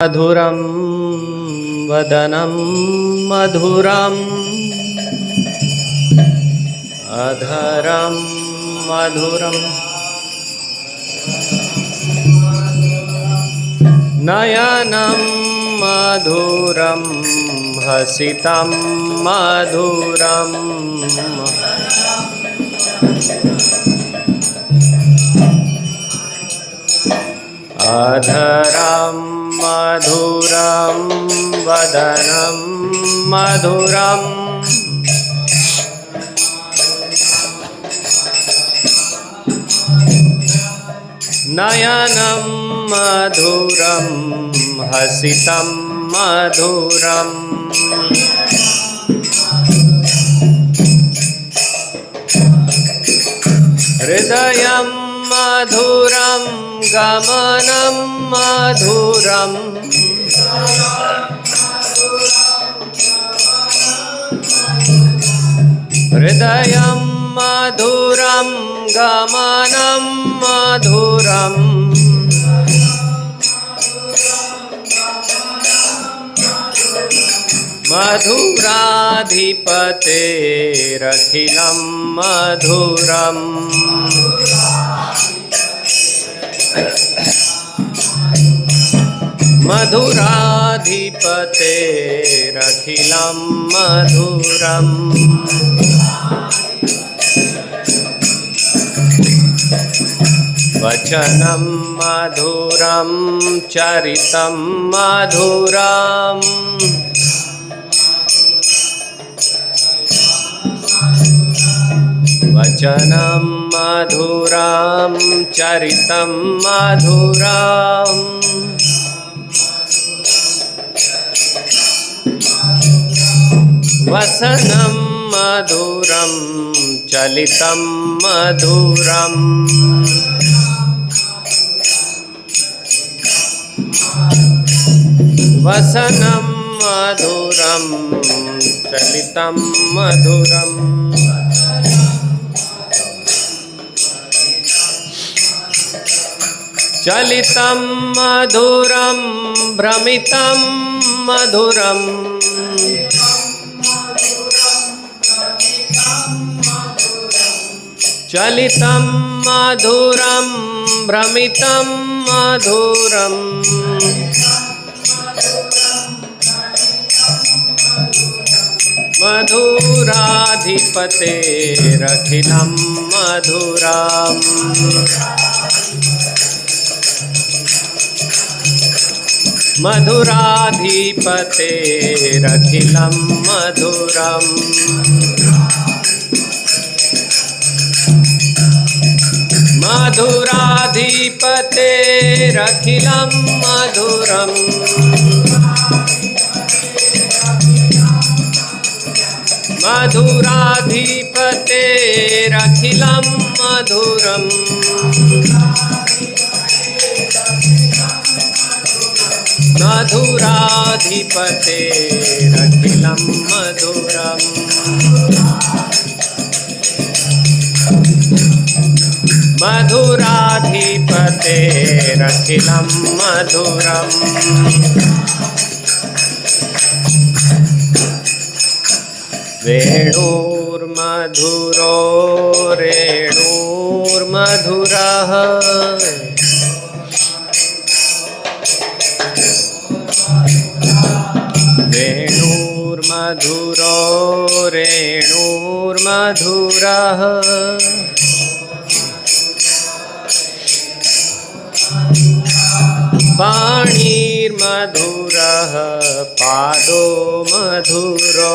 मधुरं वदनं मधुरम् अधरं मधुरं नयनं मधुरं हसितं मधुरम् अधरं मधुरं वदनं मधुरम् नयनं मधुरं हसितं मधुरम् हृदयं मधुरं गमनं मधुरम् हृदयं मधुरं गमनं मधुरम् मधुराधिपतेरखिलं मधुरम् मधुराधिपतेरखिलं मधुरम् वचनं मधुरं चरितं मधुरम् वचनं मधुरं चरितं मधुरम् वसनं मधुरं चलितं मधुरम् वसनं मधुरं चलितं मधुरम् चलितं मधुरं भ्रमितं मधुरम् चलितं मधुरं भ्रमितं मधुरम् मधुराधिपतेरखिलं मधुरम् मधुराधिपतेरखिलं मधुरम् मधुराधिपतेरखिलं मधुरम् मधुराधिपतेरखिलं मधुरम् मधुराधिपतेरखिलं मधुरम् मधुराधिपतेरखिलं मधुरम् वेणुर्मधुरो रेणुर्मधुरः वेणुर्मधुरो रेणुर्मधुरः पाणिर्मधुरः पादो मधुरो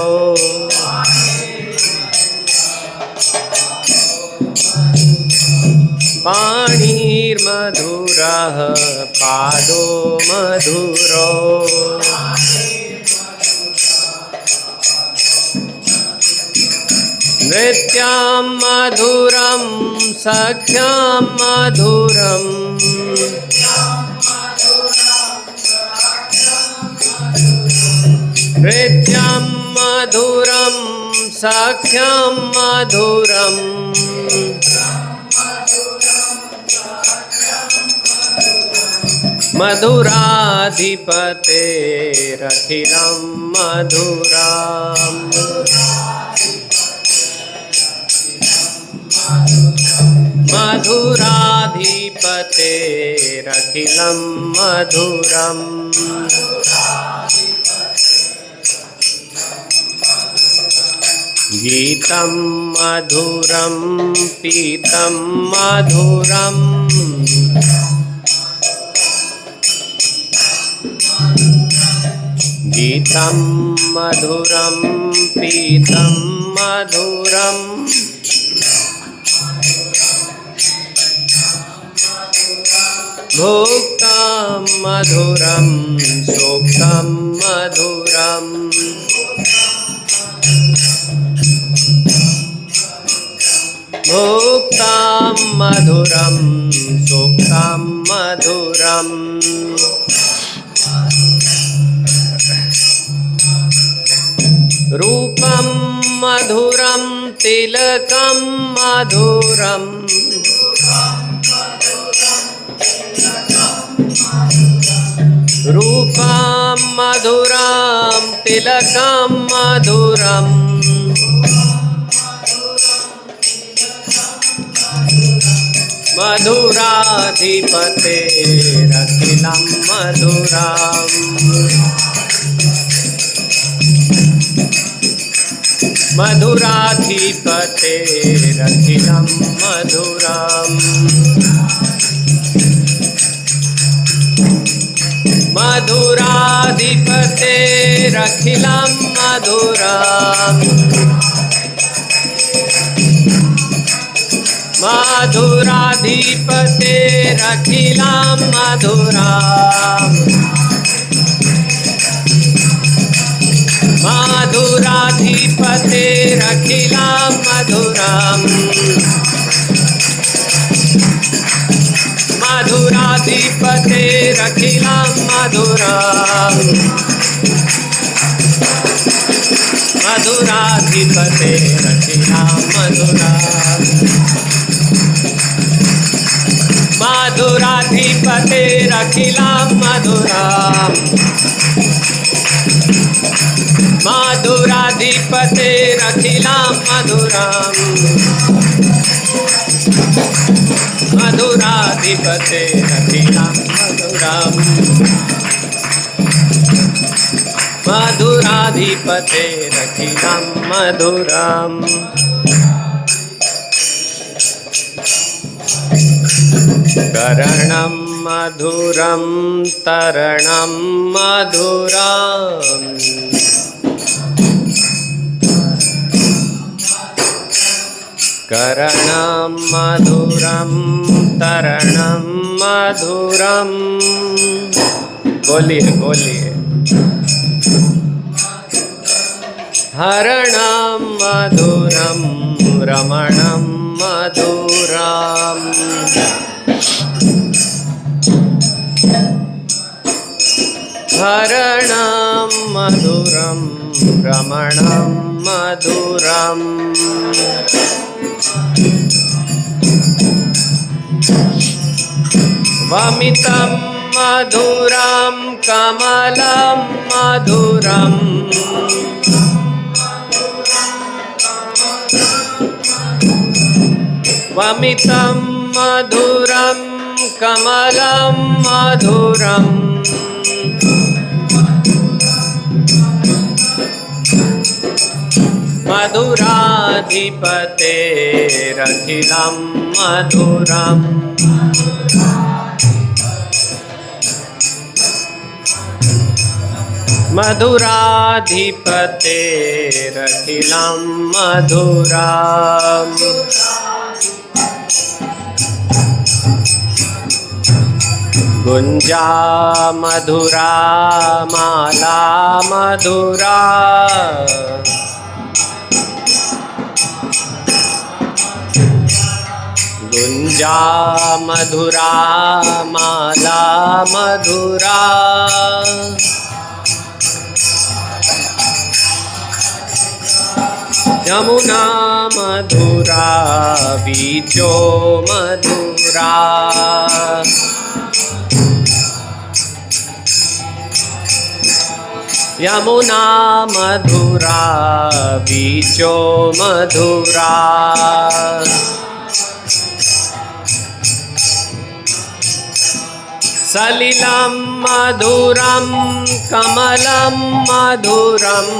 पाणिर्मधुरः पादो मधुरो नृत्यं मधुरं सख्यं मधुरम् नृत्यं मधुरं सख्यं मधुरम् मधुराधिपतेरखिलं मधुरम् मधुराधिपतेरखिलं मधुरम् गीतं मधुरं पीतं मधुरम् गीतं मधुरं पीतं मधुरम् भुक्तं मधुरं सुखं मधुरम् भुक्तं मधुरं सुखं मधुरम् रूपं मधुरं तिलकं मधुरम् रूपं मधुरं तिलकं मधुरम् मधुराधिपतेरखिलं मधुरम् मधुराधिपतेरखिलं मधुरम् मधुराधिपतेरखिलं मधुरम् मधुराधिपतेरखिलं मधुरम् मधुराधिपतेरखिलं मधुरम् मधुराधिपतेरखिलं मधुरम् मधुराधिपतेरखिलं मधुरम् मधुराधिपतेरखिलं मधुरम् मधुराधिपतेरखिलं मधुरम् मधुराधिपतेरखिलं मधुरम् मधुराधिपतेरखिलं मधुरम् करणं मधुरं तरणं मधुरम् करणं मधुरं तरणं मधुरम् बोलिए बोलिए हरणं मधुरं रमणं मधुरम् हरणं मधुरं रमणं मधुरम् वमितं मधुरं कमलं मधुरम् वमितं मधुरं कमलं मधुरम् मधुराधिपतेरखिलं मधुरम् मधुराधिपतेरखिलं मधुरम् गुंजा मधुरा माला मधुरा गुंजा मधुरा माला मधुरा यमुना मधुरा बीजो मधुरा यमुना मधुरा बीचो मधुरा सलिलं मधुरं कमलं मधुरम्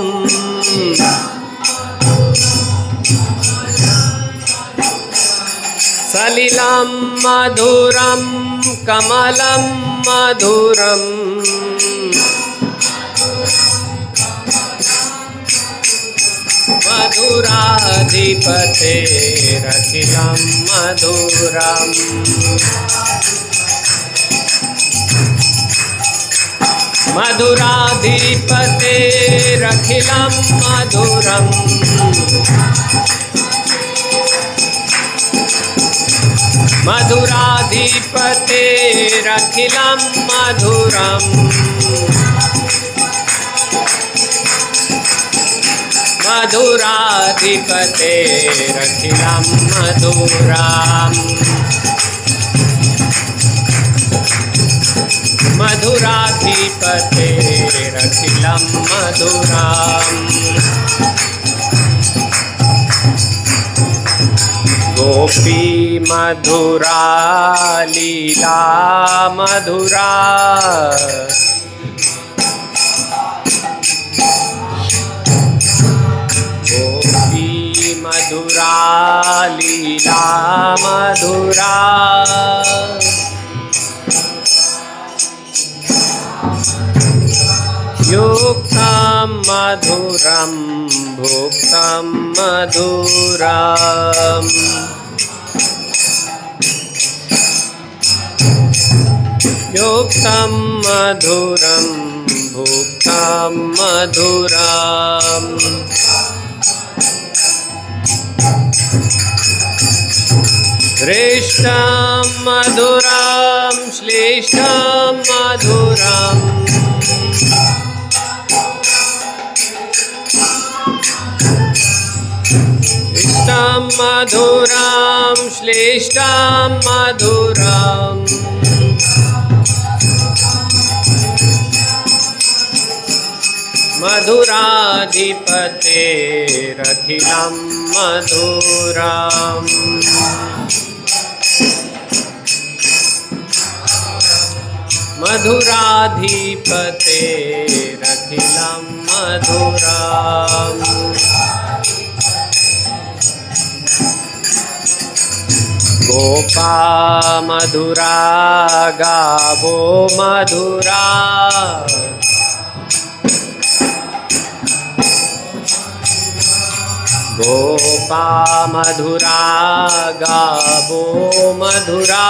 सलिलं मधुरं कमलं मधुरम् मधुराधिपतेरखिलं मधुरम् मधुराधिपतेरखिलं मधुरम् मधुराधिपतेरखिलं मधुरम् मधुराधिपतेरखिलं मधुरम् मधुराधिपतेरखिलं मधुरम् गोपी मधुरा लीला मधुरा गोपी मधुरा लीला मधुरा युक्तं मधुरं भुक्तं मधुरम् युक्तं मधुरं भुक्तं मधुरम् श्रेष्ठं मधुरं श्रेष्ठं मधुरम् श्रेष्ठं मधुरं श्रेष्ठं मधुरम् मधुराधिपतेरखिलं मधुरम् मधुराधिपतेरखिलं मधुरम् गोपा मधुरा गावो मधुरा गोपा मधुरा गावो मधुरा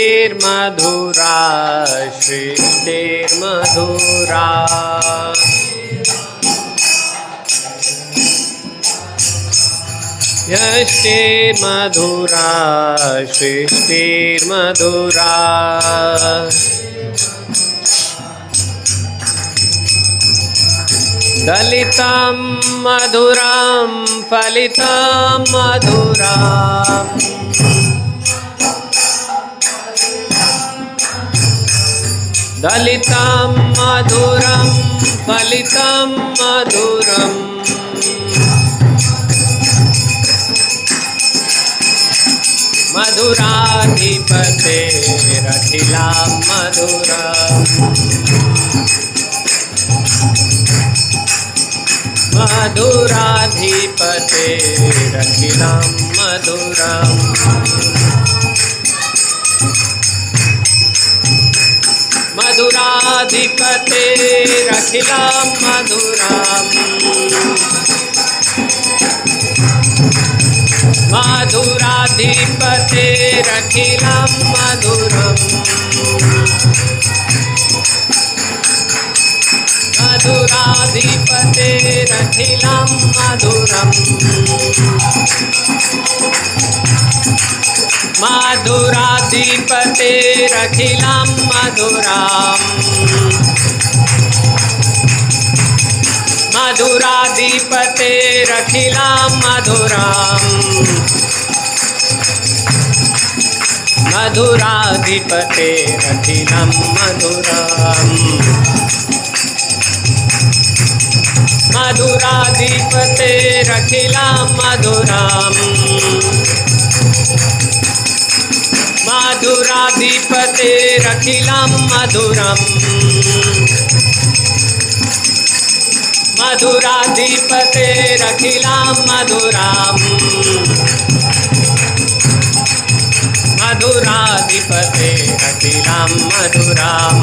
यष्टिर्मधुरा सृष्टिर्मधुरा यष्टिर्मधुरा सृष्टिर्मधुरा दलितं मधुरं फलितं मधुरम् दलितं मधुरं फलितं मधुरम् मधुराधिपतेरखिलं मधुरम् मधुराधिपतेरखिलं मधुरम् मधुराधिपतेरखिलं मधुरम् मधुराधिपतेरखिलं मधुरम् मधुराधिपतेरखिलं मधुरम् मधुराधिपतेरखिलं मधुरम् मधुराधिपतेरखिलं मधुरम् मधुराधिपतेरखिलं मधुरम् मधुराधिपतेरखिलं मधुरम् मधुराधिपतेरखिलं मधुरम् मधुराधिपतेरखिलं मधुरम् मधुराधिपतेरखिलं मधुरम्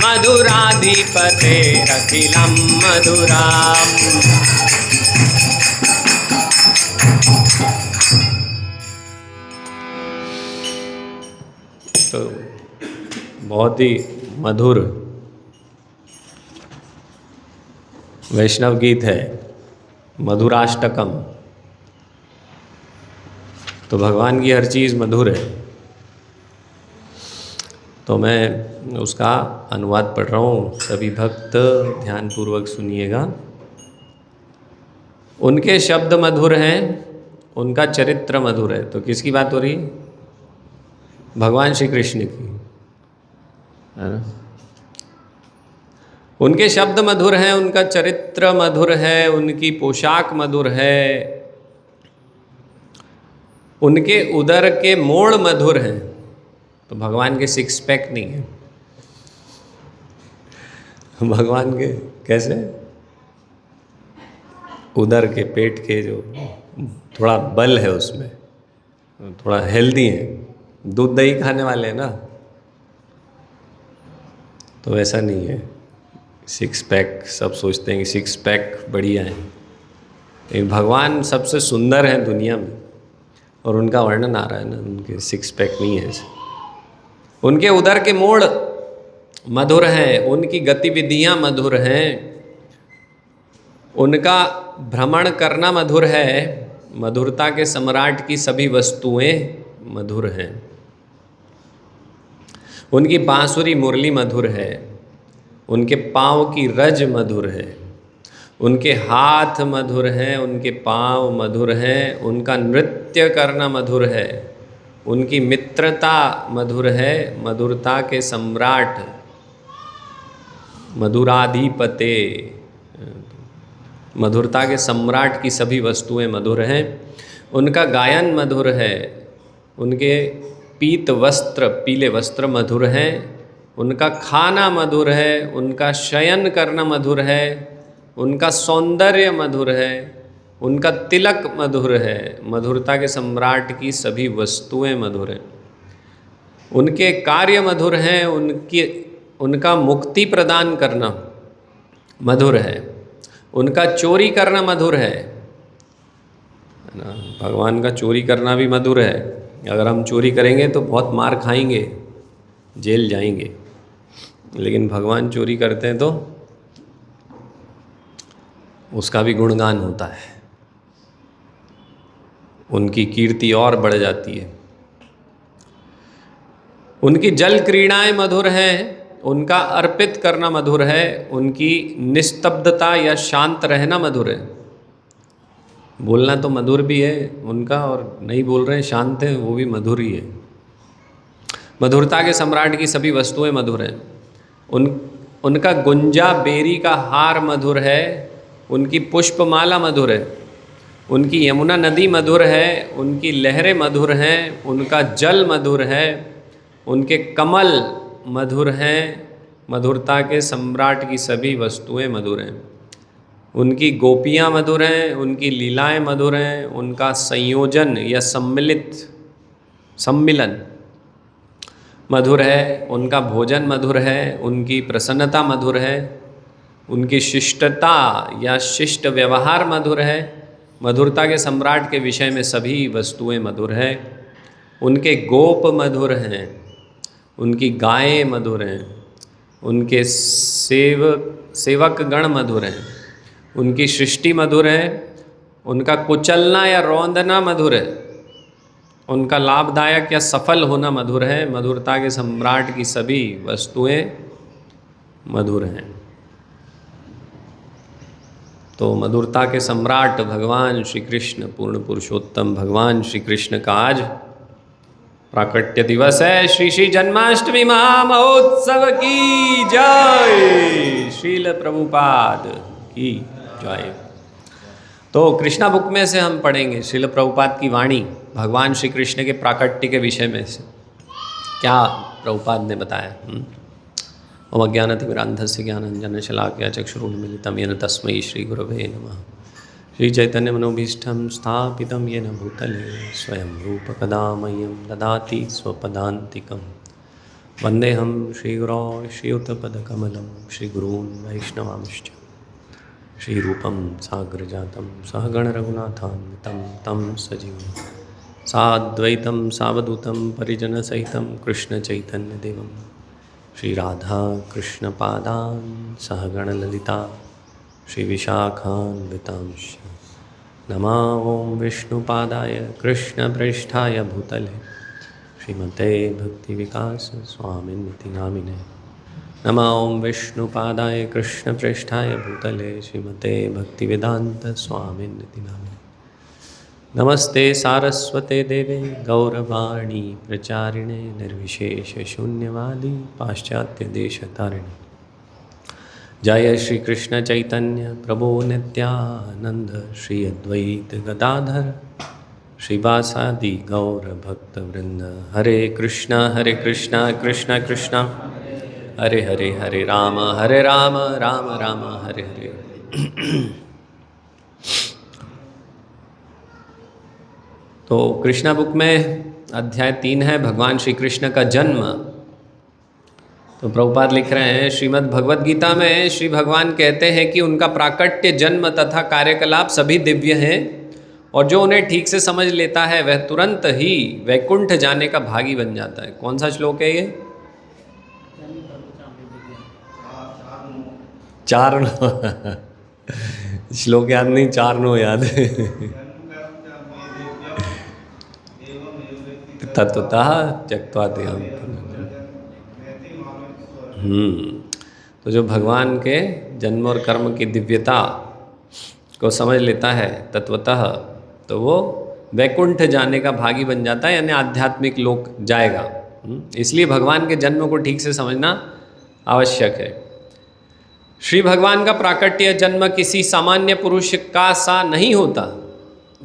मधुराधिपतेरखिलं मधुरम्। तो बहुत ही मधुर वैष्णव गीत है मधुराष्टकम। तो भगवान की हर चीज़ मधुर है। तो मैं उसका अनुवाद पढ़ रहा हूँ, सभी भक्त ध्यानपूर्वक सुनिएगा। उनके शब्द मधुर हैं, उनका चरित्र मधुर है। तो किसकी बात हो रही? भगवान श्री कृष्ण की, है ना। उनके शब्द मधुर हैं, उनका चरित्र मधुर है, उनकी पोशाक मधुर है, उनके उदर के मोड़ मधुर हैं। तो भगवान के सिक्स पैक नहीं है, भगवान के कैसे उदर के, पेट के जो थोड़ा बल है उसमें, थोड़ा हेल्दी है, दूध दही खाने वाले हैं ना। तो ऐसा नहीं है सिक्स पैक। सब सोचते हैं कि सिक्स पैक बढ़िया है, लेकिन भगवान सबसे सुंदर है दुनिया में, और उनका वर्णन आ रहा है ना, उनके सिक्स पैक नहीं है। उनके उदर के मोड़ मधुर हैं, उनकी गतिविधियां मधुर हैं, उनका भ्रमण करना मधुर है, मधुरता के सम्राट की सभी वस्तुएं मधुर हैं। उनकी बांसुरी मुरली मधुर है, उनके पाँव की रज मधुर है, उनके हाथ मधुर हैं, उनके पाँव मधुर हैं, उनका नृत्य करना मधुर है, उनकी मित्रता मधुर है, मधुरता के सम्राट मधुराधिपते, मधुरता के सम्राट की सभी वस्तुएं मधुर हैं। उनका गायन मधुर है, उनके पीत वस्त्र, पीले वस्त्र मधुर हैं, उनका खाना मधुर है, उनका शयन करना मधुर है, उनका सौंदर्य मधुर है, उनका तिलक मधुर है, मधुरता के सम्राट की सभी वस्तुएं मधुर हैं। उनके कार्य मधुर हैं, उनका मुक्ति प्रदान करना मधुर है, उनका चोरी करना मधुर है ना। भगवान का चोरी करना भी मधुर है। अगर हम चोरी करेंगे तो बहुत मार खाएंगे, जेल जाएंगे, लेकिन भगवान चोरी करते हैं तो उसका भी गुणगान होता है, उनकी कीर्ति और बढ़ जाती है। उनकी जल क्रीड़ाएं मधुर हैं, उनका अर्पित करना मधुर है, उनकी निस्तब्धता या शांत रहना मधुर है। बोलना तो मधुर भी है उनका, और नहीं बोल रहे हैं, शांत हैं, वो भी मधुर ही है। मधुरता के सम्राट की सभी वस्तुएं मधुर हैं। उनका गुंजा बेरी का हार मधुर है, उनकी पुष्पमाला मधुर है, उनकी यमुना नदी मधुर है, उनकी लहरें मधुर हैं, उनका जल मधुर है, उनके कमल मधुर हैं। मधुरता के सम्राट की सभी वस्तुएं मधुर हैं। उनकी गोपियाँ मधुर हैं, उनकी लीलाएं मधुर हैं, उनका संयोजन या सम्मिलन मधुर है, उनका भोजन मधुर है, उनकी प्रसन्नता मधुर है, उनकी शिष्टता या शिष्ट व्यवहार मधुर है। मधुरता के सम्राट के विषय में सभी वस्तुएं मधुर हैं। उनके गोप मधुर हैं, उनकी गायें मधुर हैं, उनके सेवक गण मधुर हैं, उनकी सृष्टि मधुर है, उनका कुचलना या रौंदना मधुर है, उनका लाभदायक या सफल होना मधुर है। मधुरता के सम्राट की सभी वस्तुएं मधुर हैं। तो मधुरता के सम्राट भगवान श्री कृष्ण, पूर्ण पुरुषोत्तम भगवान श्री कृष्ण का आज प्राकट्य दिवस है। श्री श्री जन्माष्टमी महामहोत्सव की जय। श्रील प्रभुपाद की जय। तो कृष्णा बुक में से हम पढ़ेंगे श्रील प्रभुपाद की वाणी भगवान श्री कृष्ण के प्राकट्य के विषय में से क्या प्रभुपाद ने बताया। ओम अज्ञानतिमिरान्धस्य ज्ञानाञ्जनशलाकया चक्षुरुन्मीलितं येन तस्मै श्रीगुरवे नमः। श्रीचैतन्यमनोभीष्टं स्थापितं येन भूतले स्वयं रूपकदा मह्यं ददाति स्वपदान्तिकं। वन्देऽहं श्रीगुरो श्रीयुतपदकमलं श्रीगुरून् वैष्णवांश्च। श्रीरूपं साग्रजातं सहगणरघुनाथान्वितं तं सजीवं साद्वैतं सावधूतं परिजनसहितं कृष्णचैतन्यदेवं श्रीराधा कृष्णपादान् सहगणललिता श्रीविशाखान्वितांश्च। नमः ओं विष्णुपादाय कृष्णप्रेष्ठाय भूतले श्रीमते भक्तिविकास स्वामिनिति नामिने। नमः ओं विष्णुपादाय कृष्णप्रेष्ठाय भूतले श्रीमते भक्तिवेदांत स्वामिनिति नामिने। नमस्ते सारस्वते देवे गौरवाणी प्रचारिणे निर्विशेष शून्यवादी पाश्चात्य देशतारिणे। जय श्री कृष्ण चैतन्य प्रभु नित्यानंद श्री अद्वैत गदाधर श्रीवासादि गौर भक्त वृंद। हरे कृष्णा कृष्णा कृष्णा हरे हरे, हरे राम राम राम हरे हरे। तो कृष्णा बुक में अध्याय 3 है भगवान श्री कृष्ण का जन्म। तो प्रभुपाद लिख रहे हैं श्रीमद् भगवद गीता में श्री भगवान कहते हैं कि उनका प्राकट्य, जन्म तथा कार्यकलाप सभी दिव्य हैं और जो उन्हें ठीक से समझ लेता है वह तुरंत ही वैकुंठ जाने का भागी बन जाता है। कौन सा श्लोक है ये? 4 श्लोक याद नहीं, 4 याद तत्वतः त्यक्त्वा देहं। तो जो भगवान के जन्म और कर्म की दिव्यता को समझ लेता है तत्वतः, तो वो वैकुंठ जाने का भागी बन जाता है, यानी आध्यात्मिक लोक जाएगा। इसलिए भगवान के जन्म को ठीक से समझना आवश्यक है। श्री भगवान का प्राकट्य जन्म किसी सामान्य पुरुष का सा नहीं होता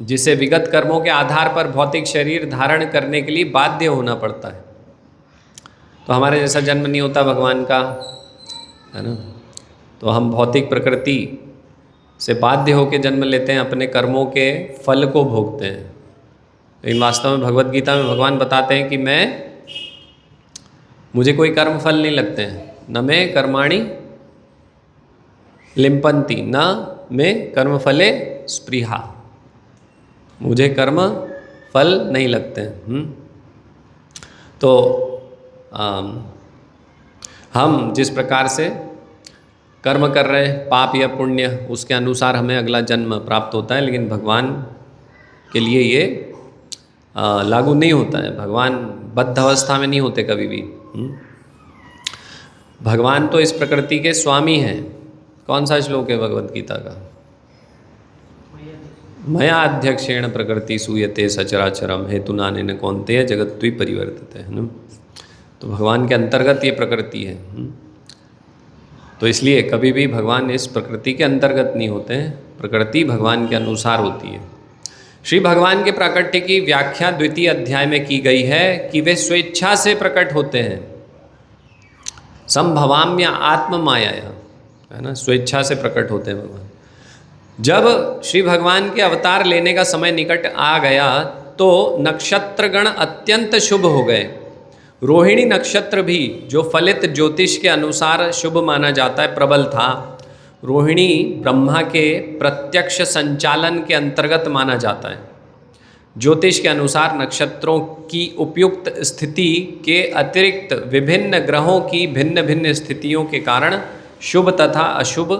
जिसे विगत कर्मों के आधार पर भौतिक शरीर धारण करने के लिए बाध्य होना पड़ता है। तो हमारे जैसा जन्म नहीं होता भगवान का, है ना। तो हम भौतिक प्रकृति से बाध्य होकर जन्म लेते हैं, अपने कर्मों के फल को भोगते हैं। लेकिन वास्तव में भगवद गीता में भगवान बताते हैं कि मुझे कोई कर्म फल नहीं लगते हैं। न मैं कर्माणि लिम्पन्ति न में कर्म फले स्पृहा। मुझे कर्म फल नहीं लगते हैं। तो हम जिस प्रकार से कर्म कर रहे हैं, पाप या पुण्य, उसके अनुसार हमें अगला जन्म प्राप्त होता है। लेकिन भगवान के लिए ये लागू नहीं होता है। भगवान बद्ध अवस्था में नहीं होते कभी भी। भगवान तो इस प्रकृति के स्वामी हैं। कौन सा श्लोक है भगवद गीता का? मया अध्यक्षेण प्रकृति सूयते सचराचरम हेतुनानेन कौन्तेय जगत्वी परिवर्तते, है ना। तो भगवान के अंतर्गत ये प्रकृति है। तो इसलिए कभी भी भगवान इस प्रकृति के अंतर्गत नहीं होते हैं, प्रकृति भगवान के अनुसार होती है। श्री भगवान के प्राकट्य की व्याख्या 2 अध्याय में की गई है कि वे स्वेच्छा से प्रकट होते हैं। संभवाम्य आत्म माया, है ना, स्वेच्छा से प्रकट होते हैं भगवान। जब श्री भगवान के अवतार लेने का समय निकट आ गया तो नक्षत्रगण अत्यंत शुभ हो गए। रोहिणी नक्षत्र भी, जो फलित ज्योतिष के अनुसार शुभ माना जाता है, प्रबल था। रोहिणी ब्रह्मा के प्रत्यक्ष संचालन के अंतर्गत माना जाता है। ज्योतिष के अनुसार नक्षत्रों की उपयुक्त स्थिति के अतिरिक्त विभिन्न ग्रहों की भिन्न भिन्न स्थितियों के कारण शुभ तथा अशुभ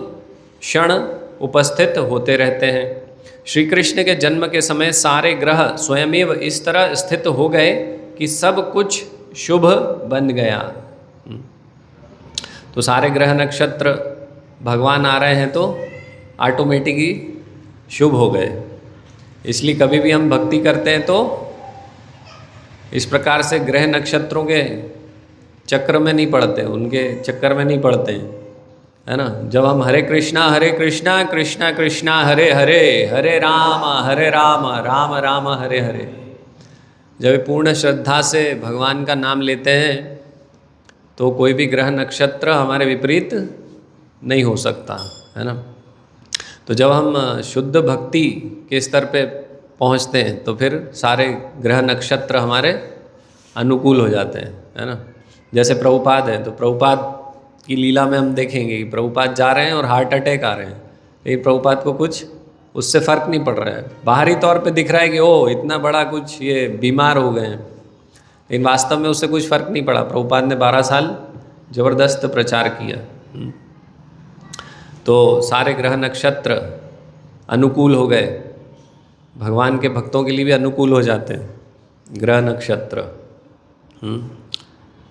क्षण उपस्थित होते रहते हैं। श्री कृष्ण के जन्म के समय सारे ग्रह स्वयमेव इस तरह स्थित हो गए कि सब कुछ शुभ बन गया। तो सारे ग्रह नक्षत्र भगवान आ रहे हैं तो ऑटोमेटिकली शुभ हो गए। इसलिए कभी भी हम भक्ति करते हैं तो इस प्रकार से ग्रह नक्षत्रों के चक्र में नहीं पड़ते, उनके चक्कर में नहीं पड़ते हैं, है ना। जब हम हरे कृष्णा कृष्णा कृष्णा हरे हरे, हरे राम राम राम हरे हरे, जब पूर्ण श्रद्धा से भगवान का नाम लेते हैं तो कोई भी ग्रह नक्षत्र हमारे विपरीत नहीं हो सकता, है ना। तो जब हम शुद्ध भक्ति के स्तर पे पहुंचते हैं तो फिर सारे ग्रह नक्षत्र हमारे अनुकूल हो जाते हैं, है ना। जैसे प्रभुपाद है तो प्रभुपाद की लीला में हम देखेंगे कि प्रभुपाद जा रहे हैं और हार्ट अटैक आ रहे हैं, लेकिन प्रभुपाद को कुछ उससे फ़र्क नहीं पड़ रहा है। बाहरी तौर पे दिख रहा है कि ओ इतना बड़ा कुछ ये बीमार हो गए हैं, लेकिन वास्तव में उससे कुछ फ़र्क नहीं पड़ा। प्रभुपाद ने 12 साल ज़बरदस्त प्रचार किया। तो सारे ग्रह नक्षत्र अनुकूल हो गए, भगवान के भक्तों के लिए भी अनुकूल हो जाते हैं ग्रह नक्षत्र।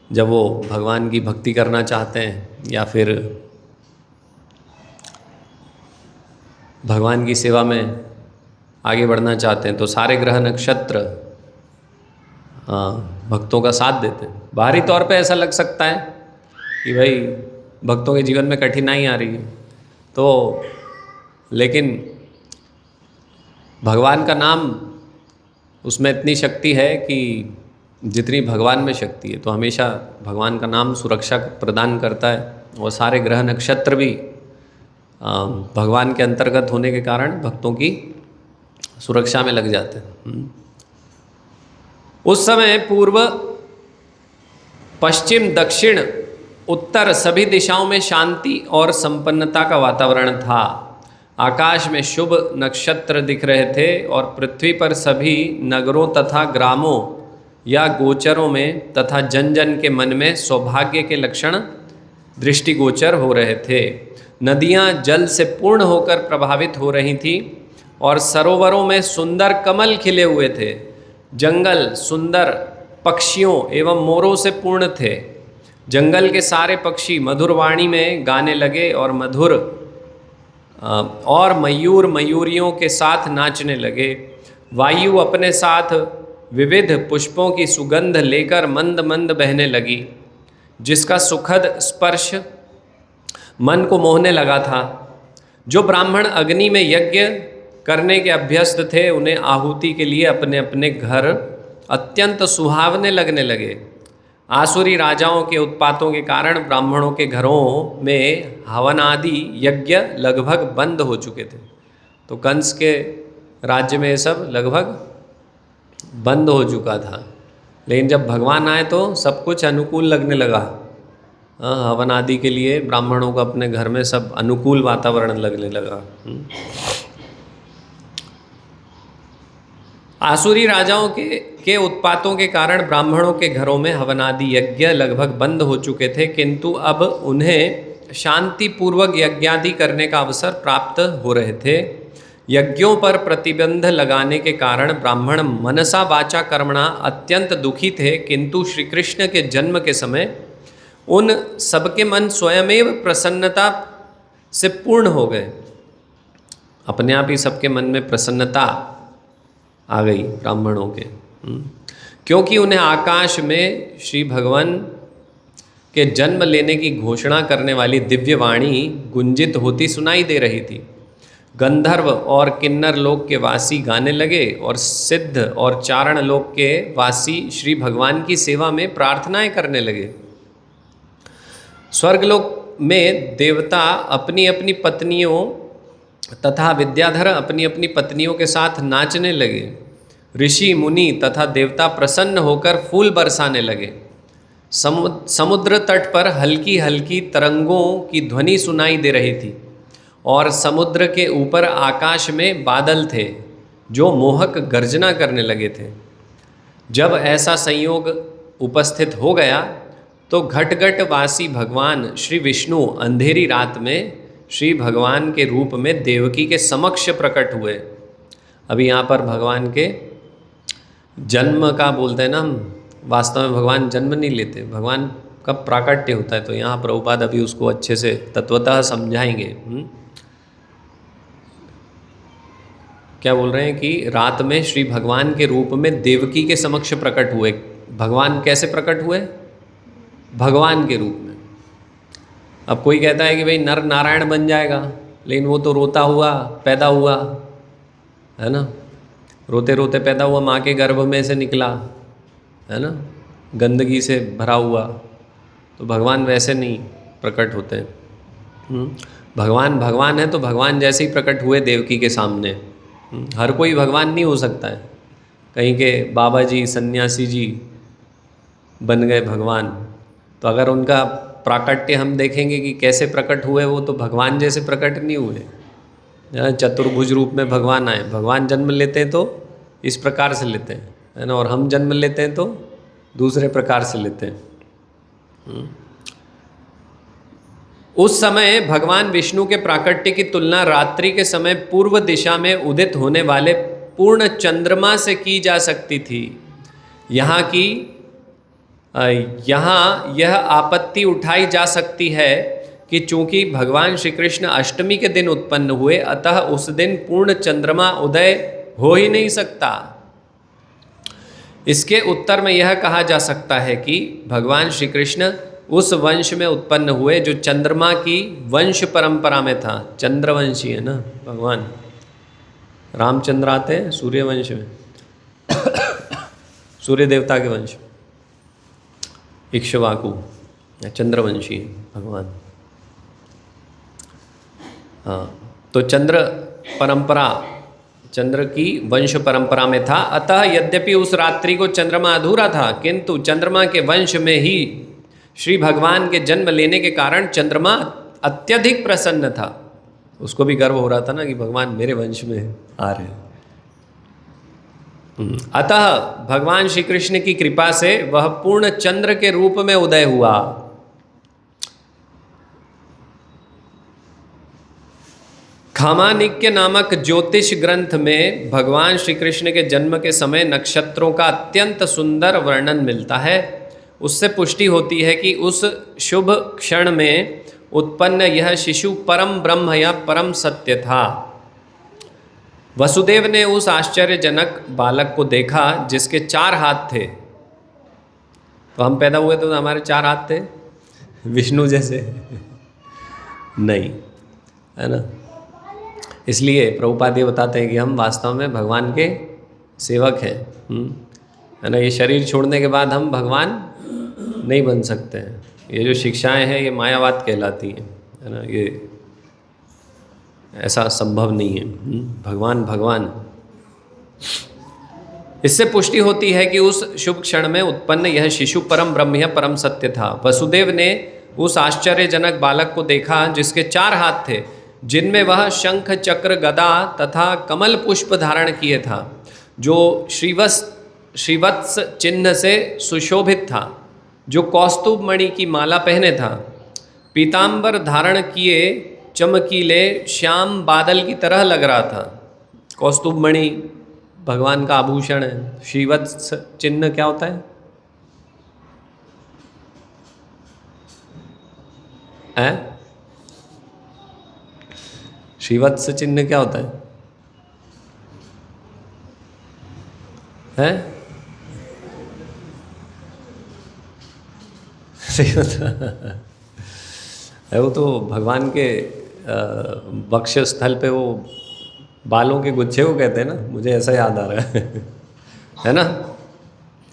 जब वो भगवान की भक्ति करना चाहते हैं या फिर भगवान की सेवा में आगे बढ़ना चाहते हैं तो सारे ग्रह नक्षत्र भक्तों का साथ देते हैं। बाहरी तौर पे ऐसा लग सकता है कि भाई भक्तों के जीवन में कठिनाई आ रही है, तो लेकिन भगवान का नाम, उसमें इतनी शक्ति है कि जितनी भगवान में शक्ति है, तो हमेशा भगवान का नाम सुरक्षा प्रदान करता है। और सारे ग्रह नक्षत्र भी भगवान के अंतर्गत होने के कारण भक्तों की सुरक्षा में लग जाते हैं। उस समय पूर्व, पश्चिम, दक्षिण, उत्तर सभी दिशाओं में शांति और संपन्नता का वातावरण था। आकाश में शुभ नक्षत्र दिख रहे थे और पृथ्वी पर सभी नगरों तथा ग्रामों या गोचरों में तथा जन जन के मन में सौभाग्य के लक्षण दृष्टिगोचर हो रहे थे। नदियाँ जल से पूर्ण होकर प्रभावित हो रही थीं और सरोवरों में सुंदर कमल खिले हुए थे। जंगल सुंदर पक्षियों एवं मोरों से पूर्ण थे। जंगल के सारे पक्षी मधुर वाणी में गाने लगे और मयूर मयूरियों के साथ नाचने लगे। वायु अपने साथ विविध पुष्पों की सुगंध लेकर मंद मंद बहने लगी, जिसका सुखद स्पर्श मन को मोहने लगा था। जो ब्राह्मण अग्नि में यज्ञ करने के अभ्यस्त थे, उन्हें आहुति के लिए अपने अपने घर अत्यंत सुहावने लगने लगे। आसुरी राजाओं के उत्पातों के कारण ब्राह्मणों के घरों में हवन आदि यज्ञ लगभग बंद हो चुके थे। तो कंस के राज्य में ये सब लगभग बंद हो चुका था, लेकिन जब भगवान आए तो सब कुछ अनुकूल लगने लगा। हवन आदि के लिए ब्राह्मणों को अपने घर में सब अनुकूल वातावरण लगने लगा। आसुरी राजाओं के उत्पातों के कारण ब्राह्मणों के घरों में हवनादि यज्ञ लगभग बंद हो चुके थे, किंतु अब उन्हें शांतिपूर्वक यज्ञादि करने का अवसर प्राप्त हो रहे थे। यज्ञों पर प्रतिबंध लगाने के कारण ब्राह्मण मनसा वाचा कर्मणा अत्यंत दुखी थे, किंतु श्री कृष्ण के जन्म के समय उन सबके मन स्वयमेव प्रसन्नता से पूर्ण हो गए। अपने आप ही सबके मन में प्रसन्नता आ गई ब्राह्मणों के, क्योंकि उन्हें आकाश में श्री भगवान के जन्म लेने की घोषणा करने वाली दिव्य वाणी गुंजित होती सुनाई दे रही थी। गंधर्व और किन्नर लोक के वासी गाने लगे और सिद्ध और चारण लोक के वासी श्री भगवान की सेवा में प्रार्थनाएं करने लगे। स्वर्गलोक में देवता अपनी अपनी पत्नियों तथा विद्याधर अपनी अपनी पत्नियों के साथ नाचने लगे। ऋषि मुनि तथा देवता प्रसन्न होकर फूल बरसाने लगे। समुद्र तट पर हल्की हल्की तरंगों की ध्वनि सुनाई दे रही थी और समुद्र के ऊपर आकाश में बादल थे जो मोहक गर्जना करने लगे थे। जब ऐसा संयोग उपस्थित हो गया तो घटघट वासी भगवान श्री विष्णु अंधेरी रात में श्री भगवान के रूप में देवकी के समक्ष प्रकट हुए। अभी यहाँ पर भगवान के जन्म का बोलते हैं ना, हम वास्तव में भगवान जन्म नहीं लेते, भगवान का प्राकट्य होता है। तो यहाँ प्रभुपाद अभी उसको अच्छे से तत्वतः समझाएंगे। क्या बोल रहे हैं कि रात में श्री भगवान के रूप में देवकी के समक्ष प्रकट हुए। भगवान कैसे प्रकट हुए? भगवान के रूप में। अब कोई कहता है कि भाई नर नारायण बन जाएगा, लेकिन वो तो रोता हुआ पैदा हुआ है ना, रोते रोते पैदा हुआ, माँ के गर्भ में से निकला है ना, गंदगी से भरा हुआ। तो भगवान वैसे नहीं प्रकट होते हैं। भगवान भगवान है तो भगवान जैसे ही प्रकट हुए देवकी के सामने। हर कोई भगवान नहीं हो सकता है। कहीं के बाबा जी सन्यासी जी बन गए भगवान, तो अगर उनका प्राकट्य हम देखेंगे कि कैसे प्रकट हुए, वो तो भगवान जैसे प्रकट नहीं हुए। चतुर्भुज रूप में भगवान आए। भगवान जन्म लेते हैं तो इस प्रकार से लेते हैं, है ना, और हम जन्म लेते हैं तो दूसरे प्रकार से लेते हैं। उस समय भगवान विष्णु के प्राकट्य की तुलना रात्रि के समय पूर्व दिशा में उदित होने वाले पूर्ण चंद्रमा से की जा सकती थी। यहाँ यह आपत्ति उठाई जा सकती है कि चूंकि भगवान श्री कृष्ण अष्टमी के दिन उत्पन्न हुए, अतः उस दिन पूर्ण चंद्रमा उदय हो ही नहीं सकता। इसके उत्तर में यह कहा जा सकता है कि भगवान श्री कृष्ण उस वंश में उत्पन्न हुए जो चंद्रमा की वंश परंपरा में था। चंद्रवंशी है ना भगवान। रामचंद्र आते हैं सूर्यवंश में, सूर्य देवता के वंश। इक्ष्वाकु चंद्रवंशी भगवान। हाँ, तो चंद्र परंपरा, चंद्र की वंश परंपरा में था। अतः यद्यपि उस रात्रि को चंद्रमा अधूरा था, किंतु चंद्रमा के वंश में ही श्री भगवान के जन्म लेने के कारण चंद्रमा अत्यधिक प्रसन्न था। उसको भी गर्व हो रहा था ना कि भगवान मेरे वंश में आ रहे हैं। अतः भगवान श्री कृष्ण की कृपा से वह पूर्ण चंद्र के रूप में उदय हुआ। खामानिक्य नामक ज्योतिष ग्रंथ में भगवान श्री कृष्ण के जन्म के समय नक्षत्रों का अत्यंत सुंदर वर्णन मिलता है। उससे पुष्टि होती है कि उस शुभ क्षण में उत्पन्न यह शिशु परम ब्रह्म या परम सत्य था। वसुदेव ने उस आश्चर्यजनक बालक को देखा जिसके 4 हाथ थे। तो हम पैदा हुए तो हमारे 4 हाथ थे विष्णु जैसे नहीं, है ना। इसलिए प्रभुपाद ये बताते हैं कि हम वास्तव में भगवान के सेवक हैं, है ना। ये शरीर छोड़ने के बाद हम भगवान नहीं बन सकते हैं। ये जो शिक्षाएं हैं ये मायावाद कहलाती हैं, है ना। ये ऐसा संभव नहीं है। भगवान भगवान। इससे पुष्टि होती है कि उस शुभ क्षण में उत्पन्न यह शिशु परम ब्रह्म या परम सत्य था। वसुदेव ने उस आश्चर्यजनक बालक को देखा जिसके 4 हाथ थे, जिनमें वह शंख चक्र गदा तथा कमल पुष्प धारण किए था, जो श्रीवत्स चिन्ह से सुशोभित था, जो कौस्तुभ मणि की माला पहने था, पीतांबर धारण किए चमकीले श्याम बादल की तरह लग रहा था। कौस्तुभ मणि भगवान का आभूषण है। श्रीवत्स चिन्ह क्या होता है? श्रीवत्स चिन्ह क्या होता है? वो तो भगवान के वक्ष स्थल पे वो बालों के गुच्छे को कहते हैं ना, मुझे ऐसा याद आ रहा है ना।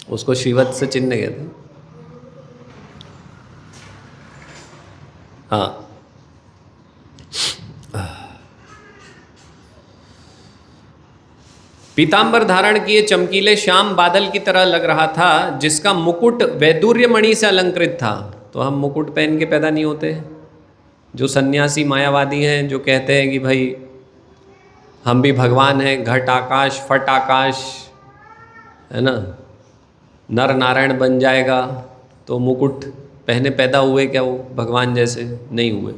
उसको श्रीवत्स चिन्ह कहते हैं। हाँ, पीतांबर धारण किए चमकीले श्याम बादल की तरह लग रहा था, जिसका मुकुट वैदुर्य मणि से अलंकृत था। तो हम मुकुट पहन के पैदा नहीं होते। जो सन्यासी मायावादी हैं, जो कहते हैं कि भाई हम भी भगवान हैं, घट आकाश फट आकाश, है ना, नर नारायण बन जाएगा, तो मुकुट पहने पैदा हुए क्या? वो भगवान जैसे नहीं हुए।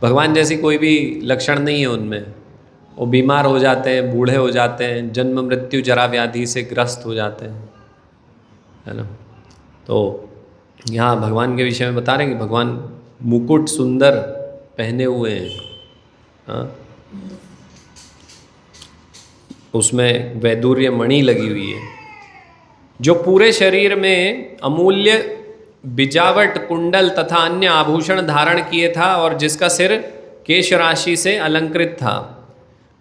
भगवान जैसी कोई भी लक्षण नहीं है उनमें। वो बीमार हो जाते हैं, बूढ़े हो जाते हैं, जन्म मृत्यु जरा व्याधि से ग्रस्त हो जाते हैं, है ना। तो यहाँ भगवान के विषय में बता रहे हैं कि भगवान मुकुट सुंदर पहने हुए हैं। हाँ, उसमें वैदूर्य मणि लगी हुई है, जो पूरे शरीर में अमूल्य बिजावट कुंडल तथा अन्य आभूषण धारण किए था और जिसका सिर केश राशि से अलंकृत था।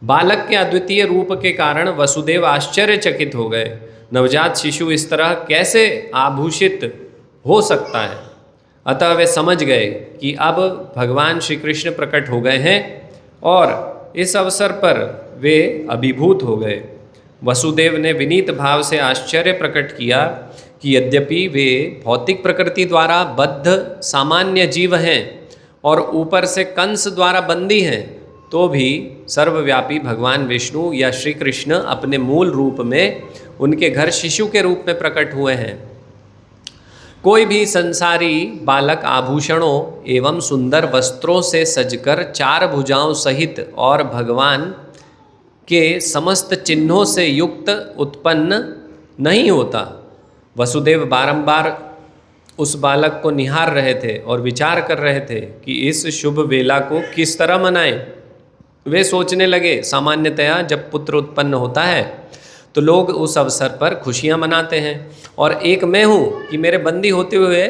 बालक के अद्वितीय रूप के कारण वसुदेव आश्चर्यचकित हो गए। नवजात शिशु इस तरह कैसे आभूषित हो सकता है? अतः वे समझ गए कि अब भगवान श्री कृष्ण प्रकट हो गए हैं और इस अवसर पर वे अभिभूत हो गए। वसुदेव ने विनीत भाव से आश्चर्य प्रकट किया कि यद्यपि वे भौतिक प्रकृति द्वारा बद्ध सामान्य जीव हैं और ऊपर से कंस द्वारा बंदी हैं, तो भी सर्वव्यापी भगवान विष्णु या श्री कृष्ण अपने मूल रूप में उनके घर शिशु के रूप में प्रकट हुए हैं। कोई भी संसारी बालक आभूषणों एवं सुंदर वस्त्रों से सजकर चार भुजाओं सहित और भगवान के समस्त चिन्हों से युक्त उत्पन्न नहीं होता। वसुदेव बारंबार उस बालक को निहार रहे थे और विचार कर रहे थे कि इस शुभ वेला को किस तरह मनाएं। वे सोचने लगे, सामान्यतया जब पुत्र उत्पन्न होता है तो लोग उस अवसर पर खुशियां मनाते हैं, और एक मैं हूँ कि मेरे बंदी होते हुए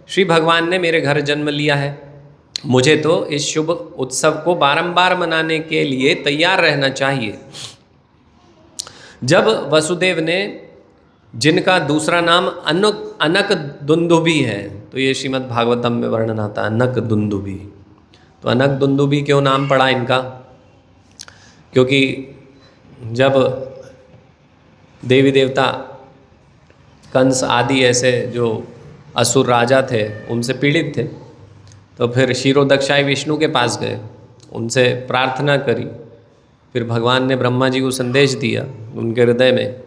श्री भगवान ने मेरे घर जन्म लिया है। मुझे तो इस शुभ उत्सव को बारंबार मनाने के लिए तैयार रहना चाहिए। जब वसुदेव ने, जिनका दूसरा नाम अनक दुंदुभि है, तो ये श्रीमद् भागवतम में वर्णन आता है अनक दुंदुभि। तो अनक दुंदुभि क्यों नाम पड़ा इनका? क्योंकि जब देवी देवता कंस आदि ऐसे जो असुर राजा थे उनसे पीड़ित थे, तो फिर क्षीरोदक्षाई विष्णु के पास गए, उनसे प्रार्थना करी। फिर भगवान ने ब्रह्मा जी को संदेश दिया उनके हृदय में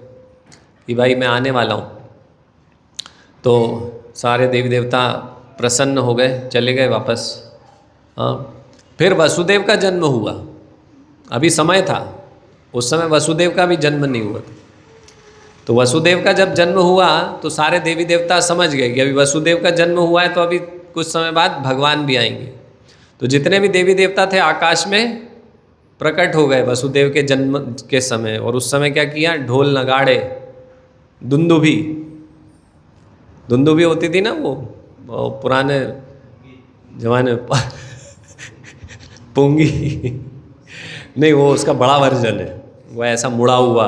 कि भाई मैं आने वाला हूँ। तो सारे देवी देवता प्रसन्न हो गए, चले गए वापस। हाँ, फिर वसुदेव का जन्म हुआ। अभी समय था, उस समय वसुदेव का भी जन्म नहीं हुआ था। तो वसुदेव का जब जन्म हुआ तो सारे देवी देवता समझ गए कि अभी वसुदेव का जन्म हुआ है तो अभी कुछ समय बाद भगवान भी आएंगे। तो जितने भी देवी देवता थे आकाश में प्रकट हो गए वसुदेव के जन्म के समय। और उस समय क्या किया? ढोल नगाड़े, दुंदुभी होती थी ना वो पुराने जमाने में पुंगी नहीं, वो उसका बड़ा वर्जन है, वो ऐसा मुड़ा हुआ,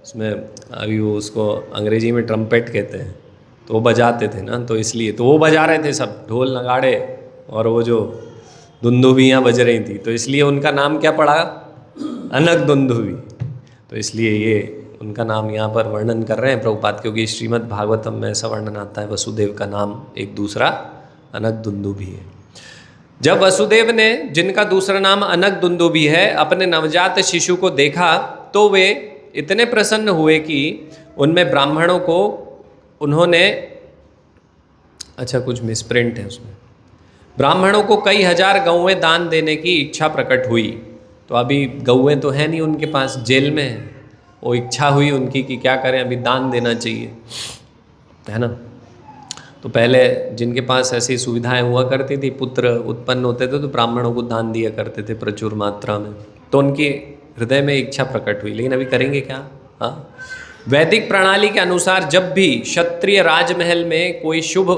उसमें अभी वो उसको अंग्रेजी में ट्रम्पेट कहते हैं, तो वो बजाते थे ना, तो इसलिए तो वो बजा रहे थे सब ढोल नगाड़े, और वो जो दुंदुभियाँ बज रही थी, तो इसलिए उनका नाम क्या पड़ा? अनक दुंदुभी। तो इसलिए ये उनका नाम यहाँ पर वर्णन कर रहे हैं प्रभुपाद, क्योंकि श्रीमद् भागवतम में ऐसा वर्णन आता है वसुदेव का नाम एक दूसरा अनक दुंदुभी है। जब वसुदेव ने, जिनका दूसरा नाम अनक दुंदुभी है, अपने नवजात शिशु को देखा तो वे इतने प्रसन्न हुए कि उनमें ब्राह्मणों को उन्होंने, अच्छा कुछ मिसप्रिंट है उसमें, ब्राह्मणों को कई हजार गौएं दान देने की इच्छा प्रकट हुई। तो अभी गौएं तो है नहीं उनके पास, जेल में है। वो इच्छा हुई उनकी कि क्या करें, अभी दान देना चाहिए, है ना। तो पहले जिनके पास ऐसी सुविधाएं हुआ करती थी, पुत्र उत्पन्न होते थे तो ब्राह्मणों को दान दिया करते थे प्रचुर मात्रा में। तो उनकी हृदय में इच्छा प्रकट हुई, लेकिन अभी करेंगे क्या? हाँ, वैदिक प्रणाली के अनुसार जब भी क्षत्रिय राजमहल में कोई शुभ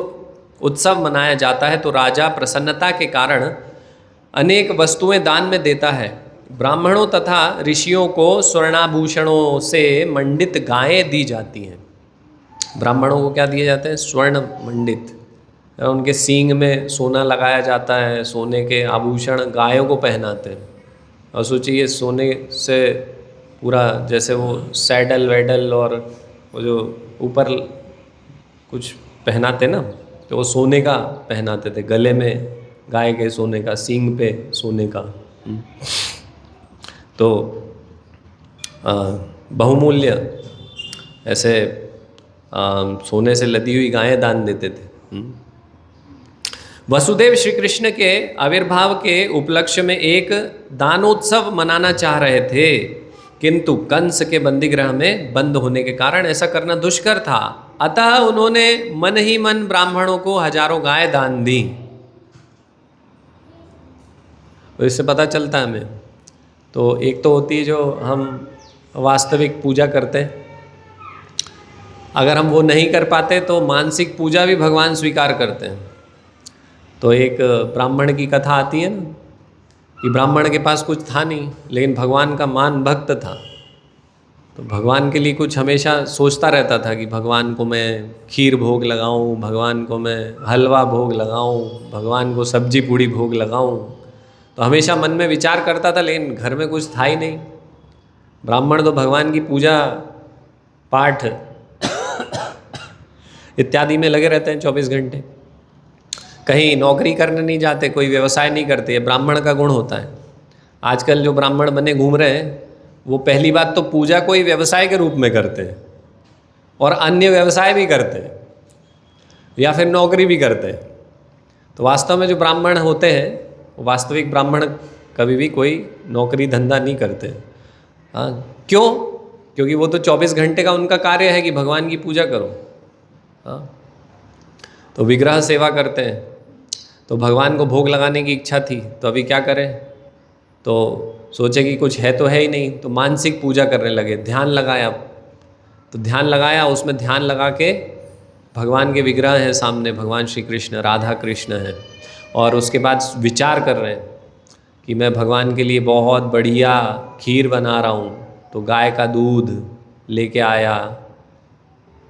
उत्सव मनाया जाता है तो राजा प्रसन्नता के कारण अनेक वस्तुएं दान में देता है। ब्राह्मणों तथा ऋषियों को स्वर्णाभूषणों से मंडित गायें दी जाती हैं। ब्राह्मणों को क्या दिए जाते हैं? स्वर्ण मंडित, उनके सींग में सोना लगाया जाता है, सोने के आभूषण गायों को पहनाते हैं। और सोचिए सोने से पूरा, जैसे वो सैडल वैडल और वो जो ऊपर कुछ पहनाते ना, तो वो सोने का पहनाते थे, गले में गाय के सोने का, सींग पे सोने का। तो बहुमूल्य ऐसे सोने से लदी हुई गायें दान देते थे। वसुदेव श्री कृष्ण के आविर्भाव के उपलक्ष्य में एक दानोत्सव मनाना चाह रहे थे, किंतु कंस के बंदीगृह में बंद होने के कारण ऐसा करना दुष्कर था। अतः उन्होंने मन ही मन ब्राह्मणों को हजारों गाय दान दी। तो इससे पता चलता है हमें, तो एक तो होती है जो हम वास्तविक पूजा करते हैं। अगर हम वो नहीं कर पाते तो मानसिक पूजा भी भगवान स्वीकार करते हैं। तो एक ब्राह्मण की कथा आती है ना, कि ब्राह्मण के पास कुछ था नहीं, लेकिन भगवान का मान भक्त था। तो भगवान के लिए कुछ हमेशा सोचता रहता था कि भगवान को मैं खीर भोग लगाऊं, भगवान को मैं हलवा भोग लगाऊं, भगवान को सब्जी पूड़ी भोग लगाऊं। तो हमेशा मन में विचार करता था, लेकिन घर में कुछ था ही नहीं। ब्राह्मण तो भगवान की पूजा पाठ इत्यादि में लगे रहते हैं 24 घंटे, कहीं नौकरी करने नहीं जाते, कोई व्यवसाय नहीं करते। ये ब्राह्मण का गुण होता है। आजकल जो ब्राह्मण बने घूम रहे हैं, वो पहली बात तो पूजा को ही व्यवसाय के रूप में करते हैं, और अन्य व्यवसाय भी करते हैं, या फिर नौकरी भी करते हैं। तो वास्तव में जो ब्राह्मण होते हैं, वो वास्तविक ब्राह्मण कभी भी कोई नौकरी धंधा नहीं करते। हाँ, क्यों? क्योंकि वो तो 24 घंटे का उनका कार्य है कि भगवान की पूजा करो। हाँ, तो विग्रह सेवा करते हैं। तो भगवान को भोग लगाने की इच्छा थी, तो अभी क्या करें? तो सोचे कि कुछ है तो है ही नहीं, तो मानसिक पूजा करने लगे, ध्यान लगाया। तो ध्यान लगाया, उसमें ध्यान लगा के भगवान के विग्रह हैं सामने, भगवान श्री कृष्ण, राधा कृष्ण हैं, और उसके बाद विचार कर रहे हैं कि मैं भगवान के लिए बहुत बढ़िया खीर बना रहा हूँ। तो गाय का दूध लेके आया,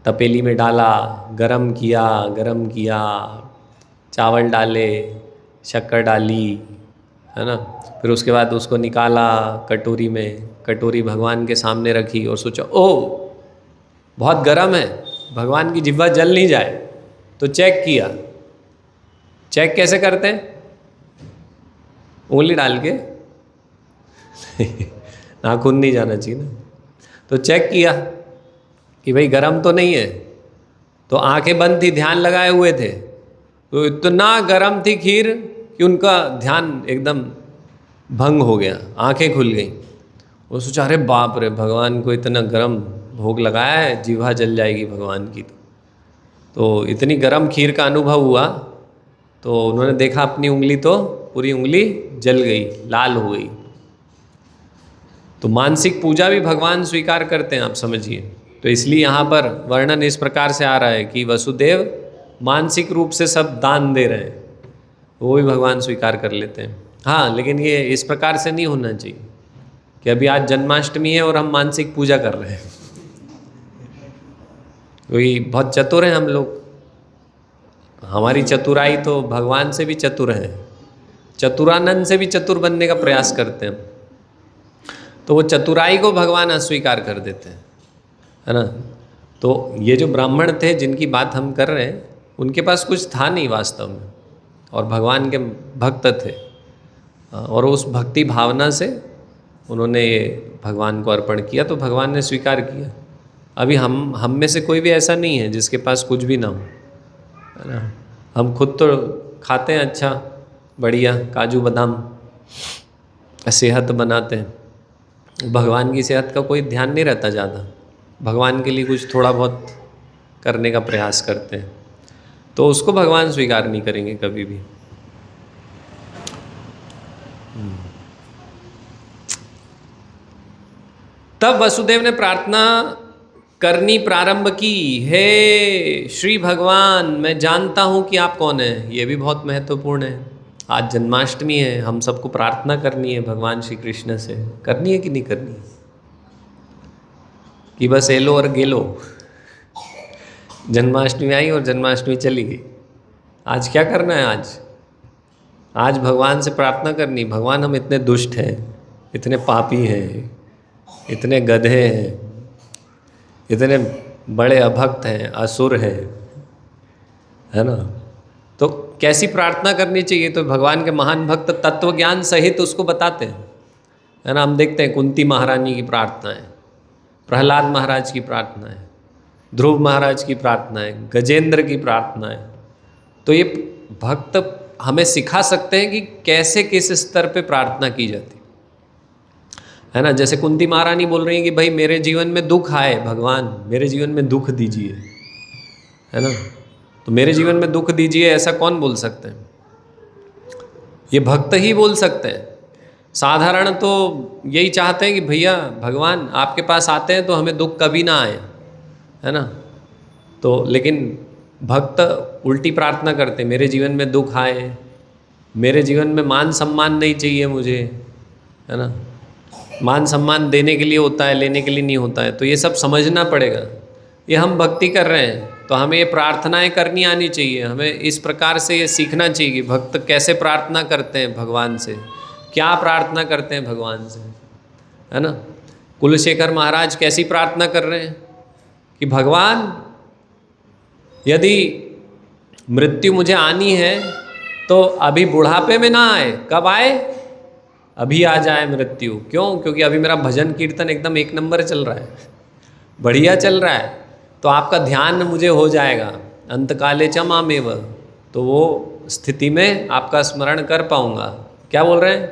तपेली में डाला, गरम किया, चावल डाले, शक्कर डाली, है ना। फिर उसके बाद उसको निकाला कटोरी में, कटोरी भगवान के सामने रखी और सोचा ओह बहुत गर्म है, भगवान की जिह्वा जल नहीं जाए। तो चेक किया। चेक कैसे करते हैं? उंगली डाल के नाखून नहीं जाना चाहिए ना। तो चेक किया कि भाई गरम तो नहीं है। तो आंखें बंद थी, ध्यान लगाए हुए थे, तो इतना गरम थी खीर कि उनका ध्यान एकदम भंग हो गया, आंखें खुल गईं। वो सोचा अरे बाप रे, भगवान को इतना गरम भोग लगाया है, जिह्वा जल जाएगी भगवान की। तो इतनी गरम खीर का अनुभव हुआ, तो उन्होंने देखा अपनी उंगली, तो पूरी उंगली जल गई, लाल हो गई। तो मानसिक पूजा भी भगवान स्वीकार करते हैं, आप समझिए। तो इसलिए यहाँ पर वर्णन इस प्रकार से आ रहा है कि वसुदेव मानसिक रूप से सब दान दे रहे हैं, वो भी भगवान स्वीकार कर लेते हैं। हाँ, लेकिन ये इस प्रकार से नहीं होना चाहिए कि अभी आज जन्माष्टमी है और हम मानसिक पूजा कर रहे हैं। क्योंकि बहुत चतुर हैं हम लोग, हमारी चतुराई तो भगवान से भी चतुर है, चतुरानंद से भी चतुर बनने का प्रयास करते हैं। तो वो चतुराई को भगवान अस्वीकार कर देते हैं, है ना। तो ये जो ब्राह्मण थे जिनकी बात हम कर रहे हैं, उनके पास कुछ था नहीं वास्तव में, और भगवान के भक्त थे, और उस भक्ति भावना से उन्होंने ये भगवान को अर्पण किया, तो भगवान ने स्वीकार किया। अभी हम में से कोई भी ऐसा नहीं है जिसके पास कुछ भी ना हो, है ना। हम खुद तो खाते हैं अच्छा बढ़िया काजू बादाम, सेहत बनाते हैं। भगवान की सेहत का कोई ध्यान नहीं रहता ज़्यादा, भगवान के लिए कुछ थोड़ा बहुत करने का प्रयास करते हैं, तो उसको भगवान स्वीकार नहीं करेंगे कभी भी। तब वसुदेव ने प्रार्थना करनी प्रारंभ की, हे श्री भगवान, मैं जानता हूँ कि आप कौन हैं। ये भी बहुत महत्वपूर्ण है। आज जन्माष्टमी है, हम सबको प्रार्थना करनी है भगवान श्री कृष्ण से। करनी है कि नहीं करनी? कि बस एलो और गेलो, जन्माष्टमी आई और जन्माष्टमी चली गई। आज क्या करना है? आज भगवान से प्रार्थना करनी, भगवान हम इतने दुष्ट हैं, इतने पापी हैं, इतने गधे हैं, इतने बड़े अभक्त हैं, असुर हैं, है ना। तो कैसी प्रार्थना करनी चाहिए? तो भगवान के महान भक्त तत्व ज्ञान सहित उसको बताते हैं, है ना। हम देखते हैं कुंती महारानी की प्रार्थना है, प्रहलाद महाराज की प्रार्थना है, ध्रुव महाराज की प्रार्थना है, गजेंद्र की प्रार्थना है। तो ये भक्त हमें सिखा सकते हैं कि कैसे किस स्तर पे प्रार्थना की जाती है ना। जैसे कुंती महारानी बोल रही है कि भाई मेरे जीवन में दुख आए, भगवान मेरे जीवन में दुख दीजिए, है ना। तो मेरे जीवन में दुख दीजिए, ऐसा कौन बोल सकते हैं? ये भक्त ही बोल सकते हैं। साधारण तो यही चाहते हैं कि भैया भगवान आपके पास आते हैं तो हमें दुख कभी ना आए, है ना। तो लेकिन भक्त उल्टी प्रार्थना करते, मेरे जीवन में दुख आए, मेरे जीवन में मान सम्मान नहीं चाहिए मुझे, है ना। मान सम्मान देने के लिए होता है, लेने के लिए नहीं होता है। तो ये सब समझना पड़ेगा। ये हम भक्ति कर रहे हैं तो हमें ये प्रार्थनाएं करनी आनी चाहिए। हमें इस प्रकार से ये सीखना चाहिए कि भक्त कैसे प्रार्थना करते हैं भगवान से, क्या प्रार्थना करते हैं भगवान से, है ना। कुलशेखर महाराज कैसी प्रार्थना कर रहे हैं कि भगवान यदि मृत्यु मुझे आनी है तो अभी बुढ़ापे में ना आए, कब आए, अभी आ जाए मृत्यु। क्यों? क्योंकि अभी मेरा भजन कीर्तन एकदम एक नंबर चल रहा है, बढ़िया चल रहा है, तो आपका ध्यान मुझे हो जाएगा। अंतकाले च मामेव, तो वो स्थिति में आपका स्मरण कर पाऊंगा। क्या बोल रहे हैं?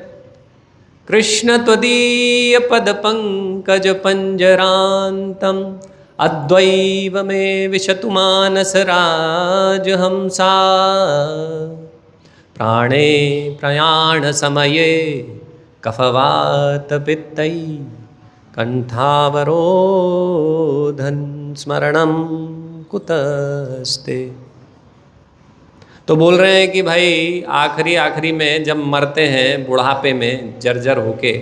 कृष्ण त्वदीय पद पंकज पंजरांतम अद्वैव में विशतु मानस राज हंसा प्राणे प्रयाण समये कफवात पित्तै कंठावरोधन स्मरणम कुतस्ते। तो बोल रहे हैं कि भाई आखिरी में जब मरते हैं बुढ़ापे में जर्जर होके,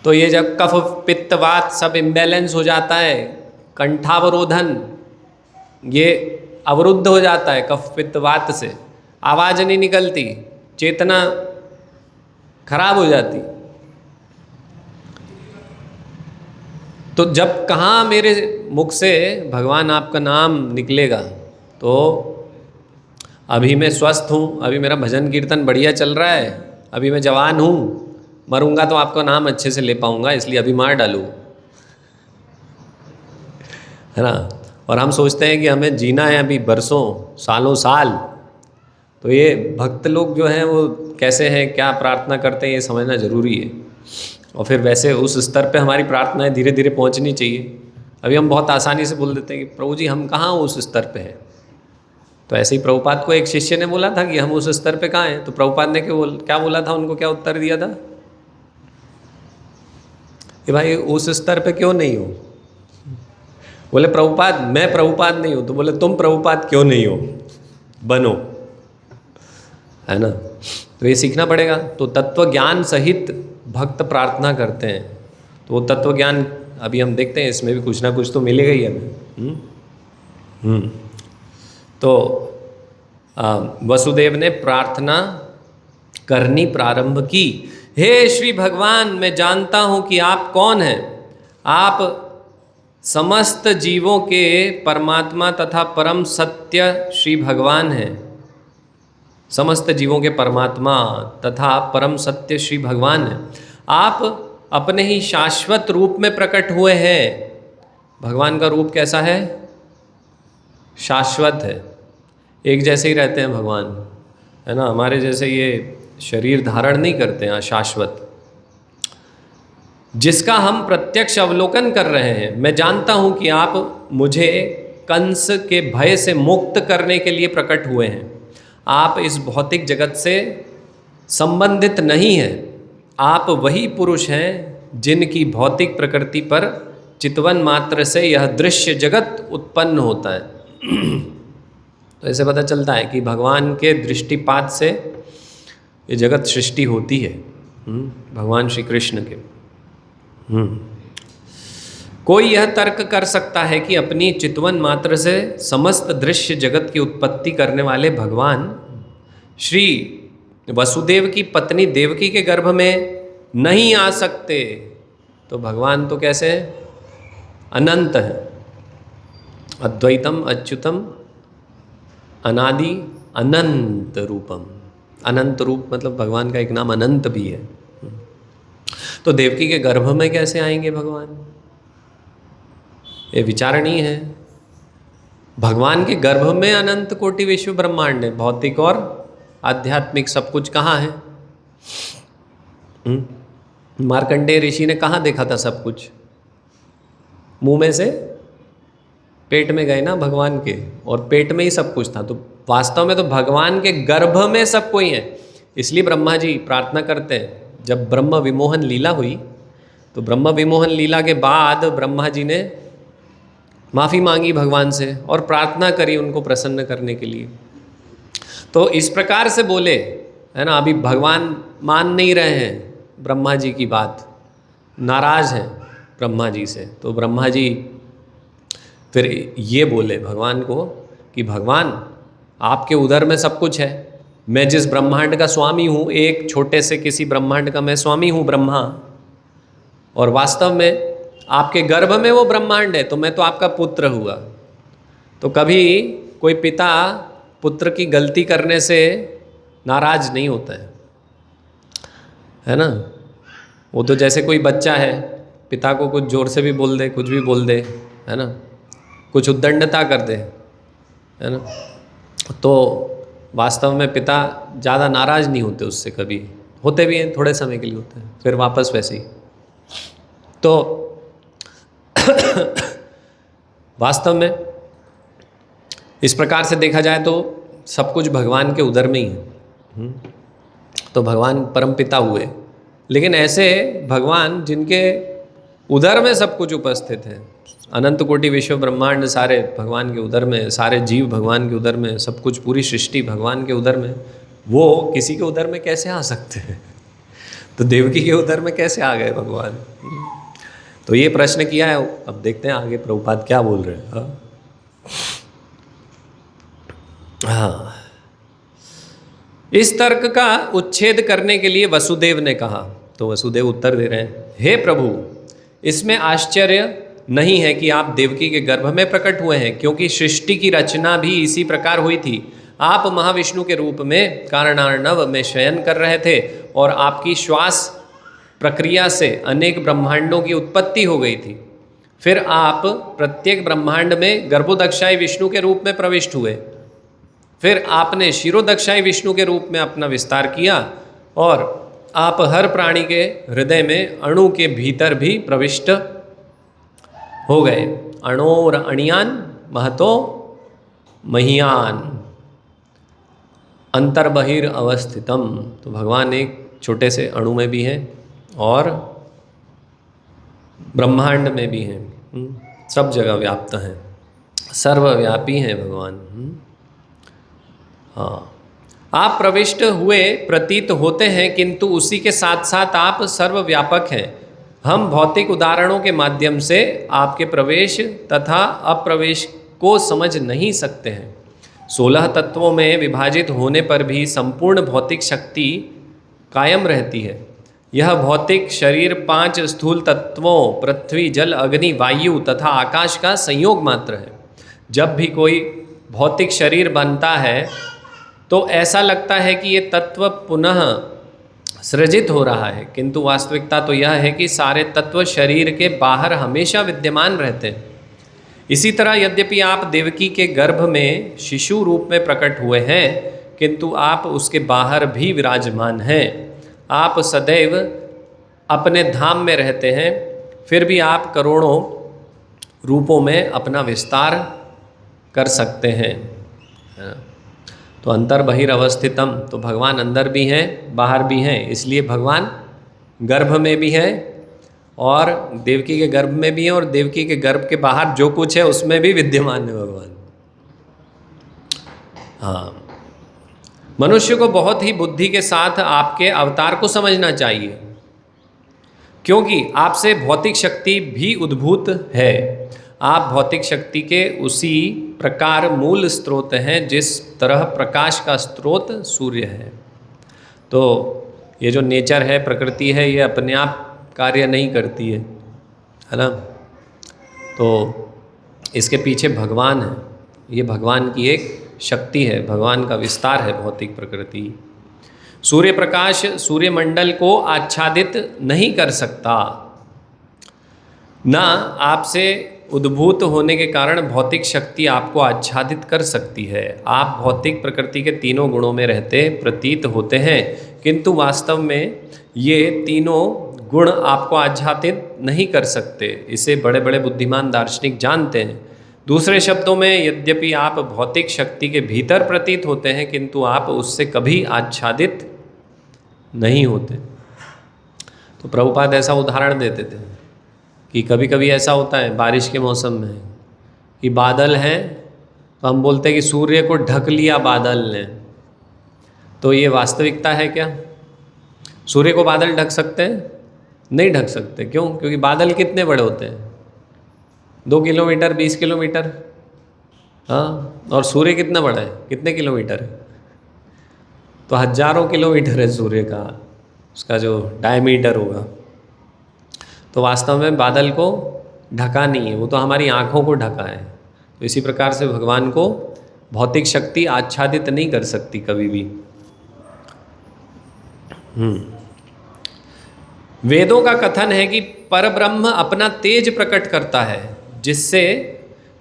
तो ये जब कफ पित्त वात सब इम्बैलेंस हो जाता है, कंठावरोधन ये अवरुद्ध हो जाता है कफ पित्त वात से, आवाज़ नहीं निकलती, चेतना खराब हो जाती। तो जब कहाँ मेरे मुख से भगवान आपका नाम निकलेगा, तो अभी मैं स्वस्थ हूँ, अभी मेरा भजन कीर्तन बढ़िया चल रहा है, अभी मैं जवान हूँ, मरूंगा तो आपका नाम अच्छे से ले पाऊंगा, इसलिए अभी मार डालूँ, है ना। और हम सोचते हैं कि हमें जीना है अभी बरसों सालों साल। तो ये भक्त लोग जो हैं वो कैसे हैं, क्या प्रार्थना करते हैं, ये समझना जरूरी है। और फिर वैसे उस स्तर पे हमारी प्रार्थनाएं धीरे धीरे पहुंचनी चाहिए। अभी हम बहुत आसानी से बोल देते हैं कि प्रभु जी हम कहाँ उस स्तर पे हैं। तो ऐसे ही प्रभुपाद को एक शिष्य ने बोला था कि हम उस स्तर पे कहाँ हैं, तो प्रभुपाद ने क्या बोला था उनको, क्या उत्तर दिया था कि भाई उस स्तर पे क्यों नहीं हो। बोले प्रभुपाद मैं प्रभुपाद नहीं हूँ। तो बोले तुम प्रभुपाद क्यों नहीं हो, बनो, है ना। तो ये सीखना पड़ेगा। तो तत्व ज्ञान सहित भक्त प्रार्थना करते हैं, तो वो तत्व ज्ञान अभी हम देखते हैं, इसमें भी कुछ ना कुछ तो मिलेगा ही हमें। तो वसुदेव ने प्रार्थना करनी प्रारंभ की। हे श्री भगवान, मैं जानता हूँ कि आप कौन हैं। आप समस्त जीवों के परमात्मा तथा परम सत्य श्री भगवान हैं। समस्त जीवों के परमात्मा तथा परम सत्य श्री भगवान हैं। आप अपने ही शाश्वत रूप में प्रकट हुए हैं। भगवान का रूप कैसा है? शाश्वत है, एक जैसे ही रहते हैं भगवान, है ना। हमारे जैसे ये शरीर धारण नहीं करते हैं, शाश्वत, जिसका हम प्रत्यक्ष अवलोकन कर रहे हैं। मैं जानता हूँ कि आप मुझे कंस के भय से मुक्त करने के लिए प्रकट हुए हैं। आप इस भौतिक जगत से संबंधित नहीं हैं। आप वही पुरुष हैं जिनकी भौतिक प्रकृति पर चितवन मात्र से यह दृश्य जगत उत्पन्न होता है। तो ऐसे पता चलता है कि भगवान के दृष्टिपात से ये जगत सृष्टि होती है, भगवान श्री कृष्ण के। कोई यह तर्क कर सकता है कि अपनी चितवन मात्र से समस्त दृश्य जगत की उत्पत्ति करने वाले भगवान श्री वसुदेव की पत्नी देवकी के गर्भ में नहीं आ सकते। तो भगवान तो कैसे हैं? अनंत है, अद्वैतम अच्युतम अनादि अनंत रूपम। अनंत रूप मतलब भगवान का एक नाम अनंत भी है। तो देवकी के गर्भ में कैसे आएंगे भगवान? ये विचारणीय है। भगवान के गर्भ में अनंत कोटि विश्व ब्रह्मांड है, भौतिक और आध्यात्मिक सब कुछ कहाँ है? मार्कंडेय ऋषि ने कहाँ देखा था सब कुछ? मुंह में से पेट में गए ना भगवान के, और पेट में ही सब कुछ था। तो वास्तव में तो भगवान के गर्भ में सब कोई है। इसलिए ब्रह्मा जी प्रार्थना करते हैं, जब ब्रह्म विमोहन लीला हुई तो ब्रह्म विमोहन लीला के बाद ब्रह्मा जी ने माफ़ी मांगी भगवान से और प्रार्थना करी उनको प्रसन्न करने के लिए। तो इस प्रकार से बोले, है ना। अभी भगवान मान नहीं रहे हैं ब्रह्मा जी की बात, नाराज़ हैं ब्रह्मा जी से। तो ब्रह्मा जी फिर ये बोले भगवान को कि भगवान आपके उदर में सब कुछ है, मैं जिस ब्रह्मांड का स्वामी हूँ, एक छोटे से किसी ब्रह्मांड का मैं स्वामी हूँ ब्रह्मा, और वास्तव में आपके गर्भ में वो ब्रह्मांड है, तो मैं तो आपका पुत्र हुआ। तो कभी कोई पिता पुत्र की गलती करने से नाराज नहीं होता है ना। वो तो जैसे कोई बच्चा है, पिता को कुछ ज़ोर से भी बोल दे, कुछ भी बोल दे, है ना, कुछ उद्दंडता कर दे, है ना, तो वास्तव में पिता ज़्यादा नाराज़ नहीं होते उससे, कभी होते भी हैं, थोड़े समय के लिए होते हैं, फिर वापस वैसे ही। तो वास्तव में इस प्रकार से देखा जाए तो सब कुछ भगवान के उदर में ही है। तो भगवान परमपिता हुए, लेकिन ऐसे भगवान जिनके उदर में सब कुछ उपस्थित है, अनंत कोटि विश्व ब्रह्मांड सारे भगवान के उदर में, सारे जीव भगवान के उदर में, सब कुछ पूरी सृष्टि भगवान के उदर में, वो किसी के उदर में कैसे आ सकते हैं? तो देवकी के उदर में कैसे आ गए भगवान? तो ये प्रश्न किया है। अब देखते हैं आगे प्रभुपाद क्या बोल रहे हैं। हाँ, इस तर्क का उच्छेद करने के लिए वसुदेव ने कहा। तो वसुदेव उत्तर दे रहे हैं, हे प्रभु, इसमें आश्चर्य नहीं है कि आप देवकी के गर्भ में प्रकट हुए हैं, क्योंकि सृष्टि की रचना भी इसी प्रकार हुई थी। आप महाविष्णु के रूप में कारणार्णव में शयन कर रहे थे और आपकी श्वास प्रक्रिया से अनेक ब्रह्मांडों की उत्पत्ति हो गई थी। फिर आप प्रत्येक ब्रह्मांड में गर्भोदक्षाई विष्णु के रूप में प्रविष्ट हुए। फिर आपने शिरोदक्षाई विष्णु के रूप में अपना विस्तार किया और आप हर प्राणी के हृदय में अणु के भीतर भी प्रविष्ट हो गए। अणोर अणियान महतो महियान अंतर्बहिर अवस्थितम। तो भगवान एक छोटे से अणु में भी हैं और ब्रह्मांड में भी हैं, सब जगह व्याप्त हैं, सर्वव्यापी हैं भगवान। हाँ, आप प्रविष्ट हुए प्रतीत होते हैं, किंतु उसी के साथ साथ आप सर्वव्यापक हैं। हम भौतिक उदाहरणों के माध्यम से आपके प्रवेश तथा अप्रवेश को समझ नहीं सकते हैं। 16 तत्वों में विभाजित होने पर भी संपूर्ण भौतिक शक्ति कायम रहती है। यह भौतिक शरीर 5 स्थूल तत्वों पृथ्वी, जल, अग्नि, वायु तथा आकाश का संयोग मात्र है। जब भी कोई भौतिक शरीर बनता है तो ऐसा लगता है कि ये तत्व पुनः सृजित हो रहा है, किंतु वास्तविकता तो यह है कि सारे तत्व शरीर के बाहर हमेशा विद्यमान रहते हैं। इसी तरह यद्यपि आप देवकी के गर्भ में शिशु रूप में प्रकट हुए हैं, किंतु आप उसके बाहर भी विराजमान हैं। आप सदैव अपने धाम में रहते हैं, फिर भी आप करोड़ों रूपों में अपना विस्तार कर सकते हैं। तो अंतर बहिर्अवस्थितम, तो भगवान अंदर भी हैं बाहर भी हैं, इसलिए भगवान गर्भ में भी हैं और देवकी के गर्भ में भी हैं, और देवकी के गर्भ के बाहर जो कुछ है उसमें भी विद्यमान है भगवान। हाँ, मनुष्य को बहुत ही बुद्धि के साथ आपके अवतार को समझना चाहिए, क्योंकि आपसे भौतिक शक्ति भी उद्भूत है। आप भौतिक शक्ति के उसी प्रकार मूल स्रोत हैं जिस तरह प्रकाश का स्रोत सूर्य है। तो ये जो नेचर है, प्रकृति है, ये अपने आप कार्य नहीं करती है ना। तो इसके पीछे भगवान है, ये भगवान की एक शक्ति है, भगवान का विस्तार है भौतिक प्रकृति। सूर्य प्रकाश सूर्यमंडल को आच्छादित नहीं कर सकता, ना आपसे उद्भूत होने के कारण भौतिक शक्ति आपको आच्छादित कर सकती है। आप भौतिक प्रकृति के तीनों गुणों में रहते प्रतीत होते हैं, किंतु वास्तव में ये तीनों गुण आपको आच्छादित नहीं कर सकते। इसे बड़े बड़े बुद्धिमान दार्शनिक जानते हैं। दूसरे शब्दों में, यद्यपि आप भौतिक शक्ति के भीतर प्रतीत होते हैं, किंतु आप उससे कभी आच्छादित नहीं होते। तो प्रभुपाद ऐसा उदाहरण देते थे कि कभी कभी ऐसा होता है बारिश के मौसम में कि बादल हैं, तो हम बोलते हैं कि सूर्य को ढक लिया बादल ने। तो ये वास्तविकता है क्या? सूर्य को बादल ढक सकते हैं? नहीं ढक सकते। क्यों? क्योंकि बादल कितने बड़े होते हैं, 2 किलोमीटर, 20 किलोमीटर। हाँ, और सूर्य कितना बड़ा है, कितने किलोमीटर है? तो हजारों किलोमीटर है सूर्य का, उसका जो डायमीटर होगा। तो वास्तव में बादल को ढका नहीं है, वो तो हमारी आँखों को ढका है। तो इसी प्रकार से भगवान को भौतिक शक्ति आच्छादित नहीं कर सकती कभी भी। वेदों का कथन है कि परब्रह्म अपना तेज प्रकट करता है,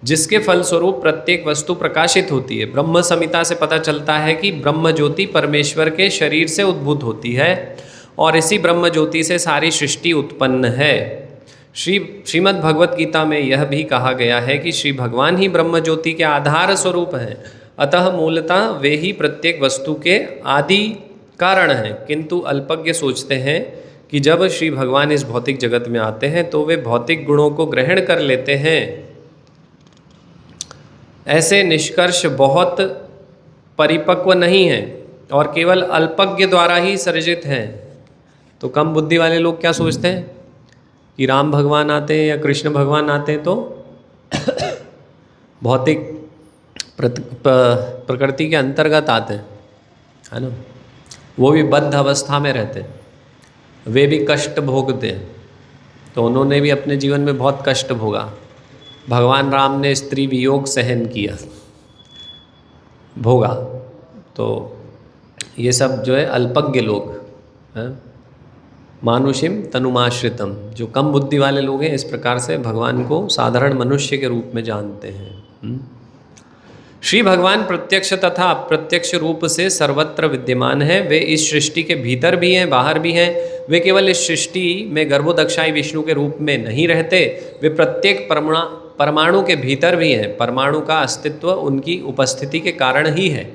जिसके फलस्वरूप प्रत्येक वस्तु प्रकाशित होती है। ब्रह्म संहिता से पता चलता है कि ब्रह्म ज्योति परमेश्वर के शरीर से उद्भूत होती है और इसी ब्रह्म ज्योति से सारी सृष्टि उत्पन्न है। श्रीमद् भगवत गीता में यह भी कहा गया है कि श्री भगवान ही ब्रह्म ज्योति के आधार स्वरूप हैं, अतः मूलतः वे ही प्रत्येक वस्तु के आदि कारण हैं। किंतु अल्पज्ञ सोचते हैं कि जब श्री भगवान इस भौतिक जगत में आते हैं तो वे भौतिक गुणों को ग्रहण कर लेते हैं। ऐसे निष्कर्ष बहुत परिपक्व नहीं हैं और केवल अल्पज्ञ द्वारा ही सृजित हैं। तो कम बुद्धि वाले लोग क्या सोचते हैं कि राम भगवान आते हैं या कृष्ण भगवान आते हैं तो भौतिक प्रकृति के अंतर्गत आते हैं, है ना। वो भी बद्ध अवस्था में रहते हैं, वे भी कष्ट भोगते हैं। तो उन्होंने भी अपने जीवन में बहुत कष्ट भोगा। भगवान राम ने स्त्री वियोग सहन किया, भोगा। तो ये सब जो है अल्पज्ञ लोग हैं, मानुषिम तनुमाश्रितम, जो कम बुद्धि वाले लोग हैं, इस प्रकार से भगवान को साधारण मनुष्य के रूप में जानते हैं। श्री भगवान प्रत्यक्ष तथा अप्रत्यक्ष रूप से सर्वत्र विद्यमान है। वे इस सृष्टि के भीतर भी हैं, बाहर भी हैं। वे केवल इस सृष्टि में गर्भोदक्षाई विष्णु के रूप में नहीं रहते, वे प्रत्येक परमाणु के भीतर भी हैं। परमाणु का अस्तित्व उनकी उपस्थिति के कारण ही है,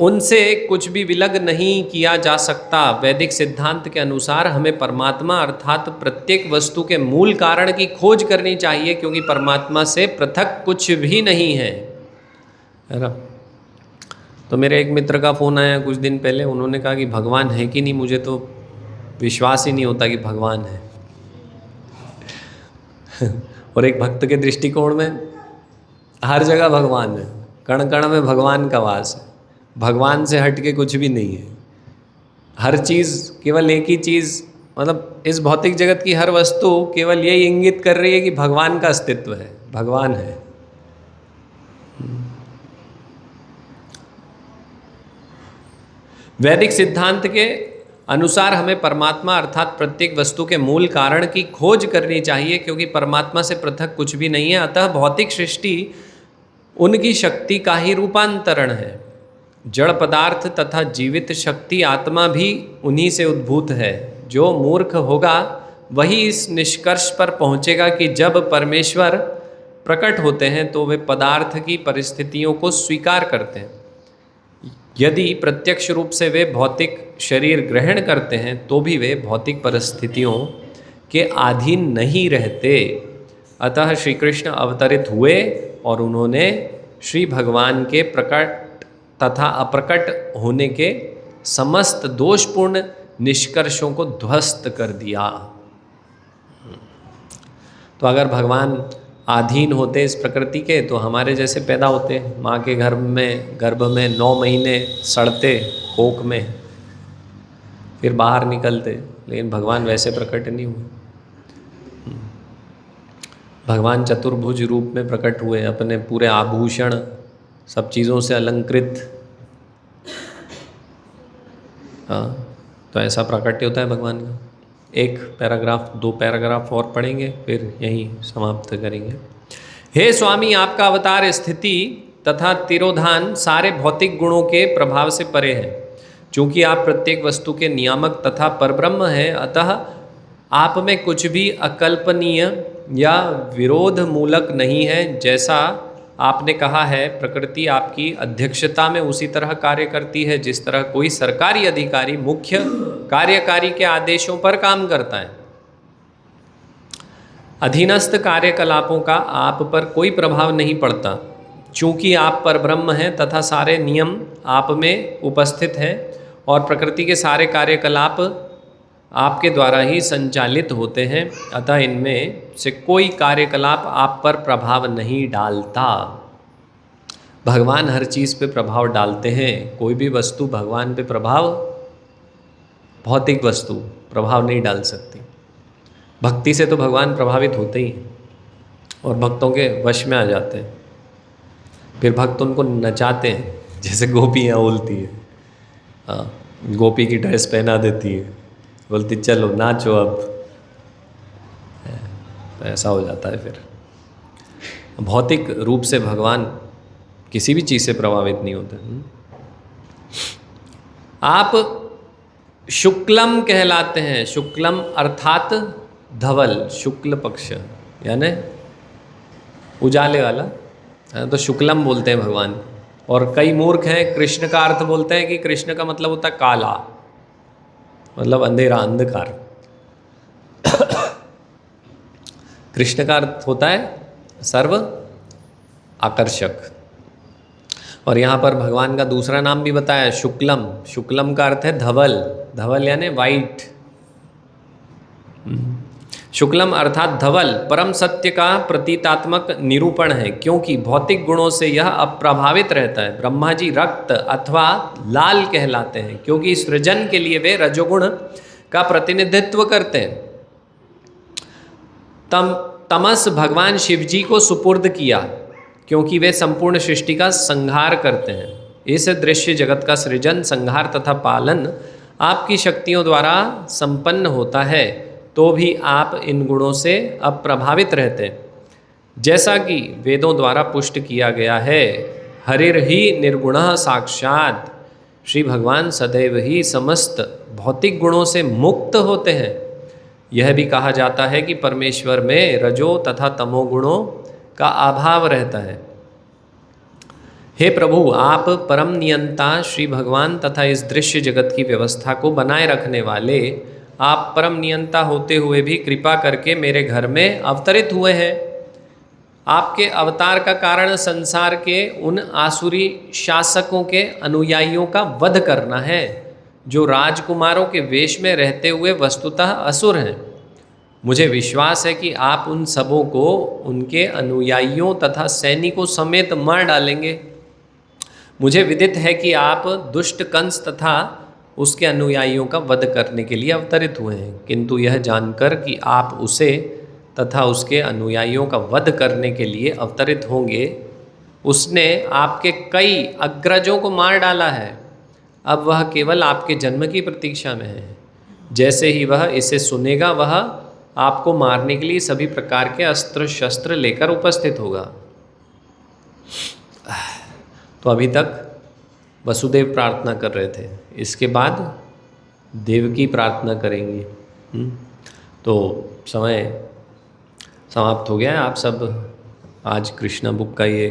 उनसे कुछ भी विलग नहीं किया जा सकता। वैदिक सिद्धांत के अनुसार हमें परमात्मा अर्थात प्रत्येक वस्तु के मूल कारण की खोज करनी चाहिए, क्योंकि परमात्मा से पृथक कुछ भी नहीं है ना। तो मेरे एक मित्र का फ़ोन आया कुछ दिन पहले, उन्होंने कहा कि भगवान है कि नहीं, मुझे तो विश्वास ही नहीं होता कि भगवान है। और एक भक्त के दृष्टिकोण में हर जगह भगवान है, कण कण में भगवान का वास है, भगवान से हट के कुछ भी नहीं है। हर चीज़ केवल एक ही चीज़, मतलब इस भौतिक जगत की हर वस्तु केवल यही इंगित कर रही है कि भगवान का अस्तित्व है, भगवान है। वैदिक सिद्धांत के अनुसार हमें परमात्मा अर्थात प्रत्येक वस्तु के मूल कारण की खोज करनी चाहिए, क्योंकि परमात्मा से पृथक कुछ भी नहीं है। अतः भौतिक सृष्टि उनकी शक्ति का ही रूपांतरण है। जड़ पदार्थ तथा जीवित शक्ति आत्मा भी उन्हीं से उद्भूत है। जो मूर्ख होगा वही इस निष्कर्ष पर पहुंचेगा कि जब परमेश्वर प्रकट होते हैं तो वे पदार्थ की परिस्थितियों को स्वीकार करते हैं। यदि प्रत्यक्ष रूप से वे भौतिक शरीर ग्रहण करते हैं तो भी वे भौतिक परिस्थितियों के अधीन नहीं रहते। अतः श्री कृष्ण अवतरित हुए और उन्होंने श्री भगवान के प्रकट तथा अप्रकट होने के समस्त दोषपूर्ण निष्कर्षों को ध्वस्त कर दिया। तो अगर भगवान अधीन होते इस प्रकृति के तो हमारे जैसे पैदा होते, माँ के गर्भ में 9 महीने सड़ते कोख में, फिर बाहर निकलते। लेकिन भगवान वैसे प्रकट नहीं हुए। भगवान चतुर्भुज रूप में प्रकट हुए, अपने पूरे आभूषण सब चीज़ों से अलंकृत। हाँ, तो ऐसा प्राकट्य होता है भगवान का। एक पैराग्राफ 2 पैराग्राफ और पढ़ेंगे, फिर यहीं समाप्त करेंगे। हे स्वामी, आपका अवतार स्थिति तथा तिरोधान सारे भौतिक गुणों के प्रभाव से परे है। चूँकि आप प्रत्येक वस्तु के नियामक तथा परब्रह्म हैं, अतः आप में कुछ भी अकल्पनीय या विरोध मूलक नहीं है। जैसा आपने कहा है प्रकृति आपकी अध्यक्षता में उसी तरह कार्य करती है जिस तरह कोई सरकारी अधिकारी मुख्य कार्यकारी के आदेशों पर काम करता है। अधीनस्थ कार्यकलापों का आप पर कोई प्रभाव नहीं पड़ता, चूँकि आप परब्रह्म हैं तथा सारे नियम आप में उपस्थित हैं और प्रकृति के सारे कार्यकलाप आपके द्वारा ही संचालित होते हैं, अतः इनमें से कोई कार्यकलाप आप पर प्रभाव नहीं डालता। भगवान हर चीज़ पे प्रभाव डालते हैं, कोई भी वस्तु भगवान पे प्रभाव, भौतिक वस्तु प्रभाव नहीं डाल सकती। भक्ति से तो भगवान प्रभावित होते ही हैं और भक्तों के वश में आ जाते हैं, फिर भक्त उनको नचाते हैं, जैसे गोपियाँ बोलती है, हाँ, गोपी की ड्रेस पहना देती है, बोलती चलो नाचो अब, तो ऐसा हो जाता है। फिर भौतिक रूप से भगवान किसी भी चीज़ से प्रभावित नहीं होते। आप शुक्लम कहलाते हैं। शुक्लम अर्थात धवल, शुक्ल पक्ष यानी उजाले वाला, तो शुक्लम बोलते हैं भगवान। और कई मूर्ख हैं कृष्ण का अर्थ बोलते हैं कि कृष्ण का मतलब होता है काला, मतलब अंधेरा, अंधकार। कृष्ण का अर्थ होता है सर्व आकर्षक। और यहाँ पर भगवान का दूसरा नाम भी बताया, शुक्लम। शुक्लम का अर्थ है धवल, धवल यानी वाइट। शुक्लम अर्थात धवल परम सत्य का प्रतीकात्मक निरूपण है, क्योंकि भौतिक गुणों से यह अप्रभावित रहता है। ब्रह्मा जी रक्त अथवा लाल कहलाते हैं, क्योंकि सृजन के लिए वे रजोगुण का प्रतिनिधित्व करते हैं। तमस भगवान शिव जी को सुपुर्द किया, क्योंकि वे संपूर्ण सृष्टि का संहार करते हैं। इस दृश्य जगत का सृजन, संहार तथा पालन आपकी शक्तियों द्वारा संपन्न होता है, तो भी आप इन गुणों से अप्रभावित रहते हैं। जैसा कि वेदों द्वारा पुष्ट किया गया है, हरिर ही निर्गुणः साक्षात, श्री भगवान सदैव ही समस्त भौतिक गुणों से मुक्त होते हैं। यह भी कहा जाता है कि परमेश्वर में रजो तथा तमो गुणों का अभाव रहता है। हे प्रभु, आप परम नियंता श्री भगवान तथा इस दृश्य जगत की व्यवस्था को बनाए रखने वाले, आप परम नियंता होते हुए भी कृपा करके मेरे घर में अवतरित हुए हैं। आपके अवतार का कारण संसार के उन आसुरी शासकों के अनुयायियों का वध करना है, जो राजकुमारों के वेश में रहते हुए वस्तुतः असुर हैं। मुझे विश्वास है कि आप उन सबों को उनके अनुयायियों तथा सैनिकों समेत मार डालेंगे। मुझे विदित है कि आप दुष्ट कंस तथा उसके अनुयायियों का वध करने के लिए अवतरित हुए हैं, किंतु यह जानकर कि आप उसे तथा उसके अनुयायियों का वध करने के लिए अवतरित होंगे, उसने आपके कई अग्रजों को मार डाला है। अब वह केवल आपके जन्म की प्रतीक्षा में है। जैसे ही वह इसे सुनेगा, वह आपको मारने के लिए सभी प्रकार के अस्त्र शस्त्र लेकर उपस्थित होगा। तो अभी तक वसुदेव प्रार्थना कर रहे थे, इसके बाद देवकी प्रार्थना करेंगे। तो समय समाप्त हो गया है। आप सब आज कृष्णा बुक का ये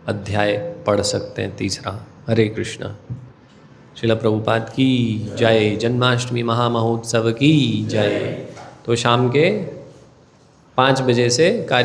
अध्याय पढ़ सकते हैं, तीसरा। हरे कृष्णा। श्रील प्रभुपाद की जय। जन्माष्टमी महामहोत्सव की जय। तो शाम के 5 बजे से कार्य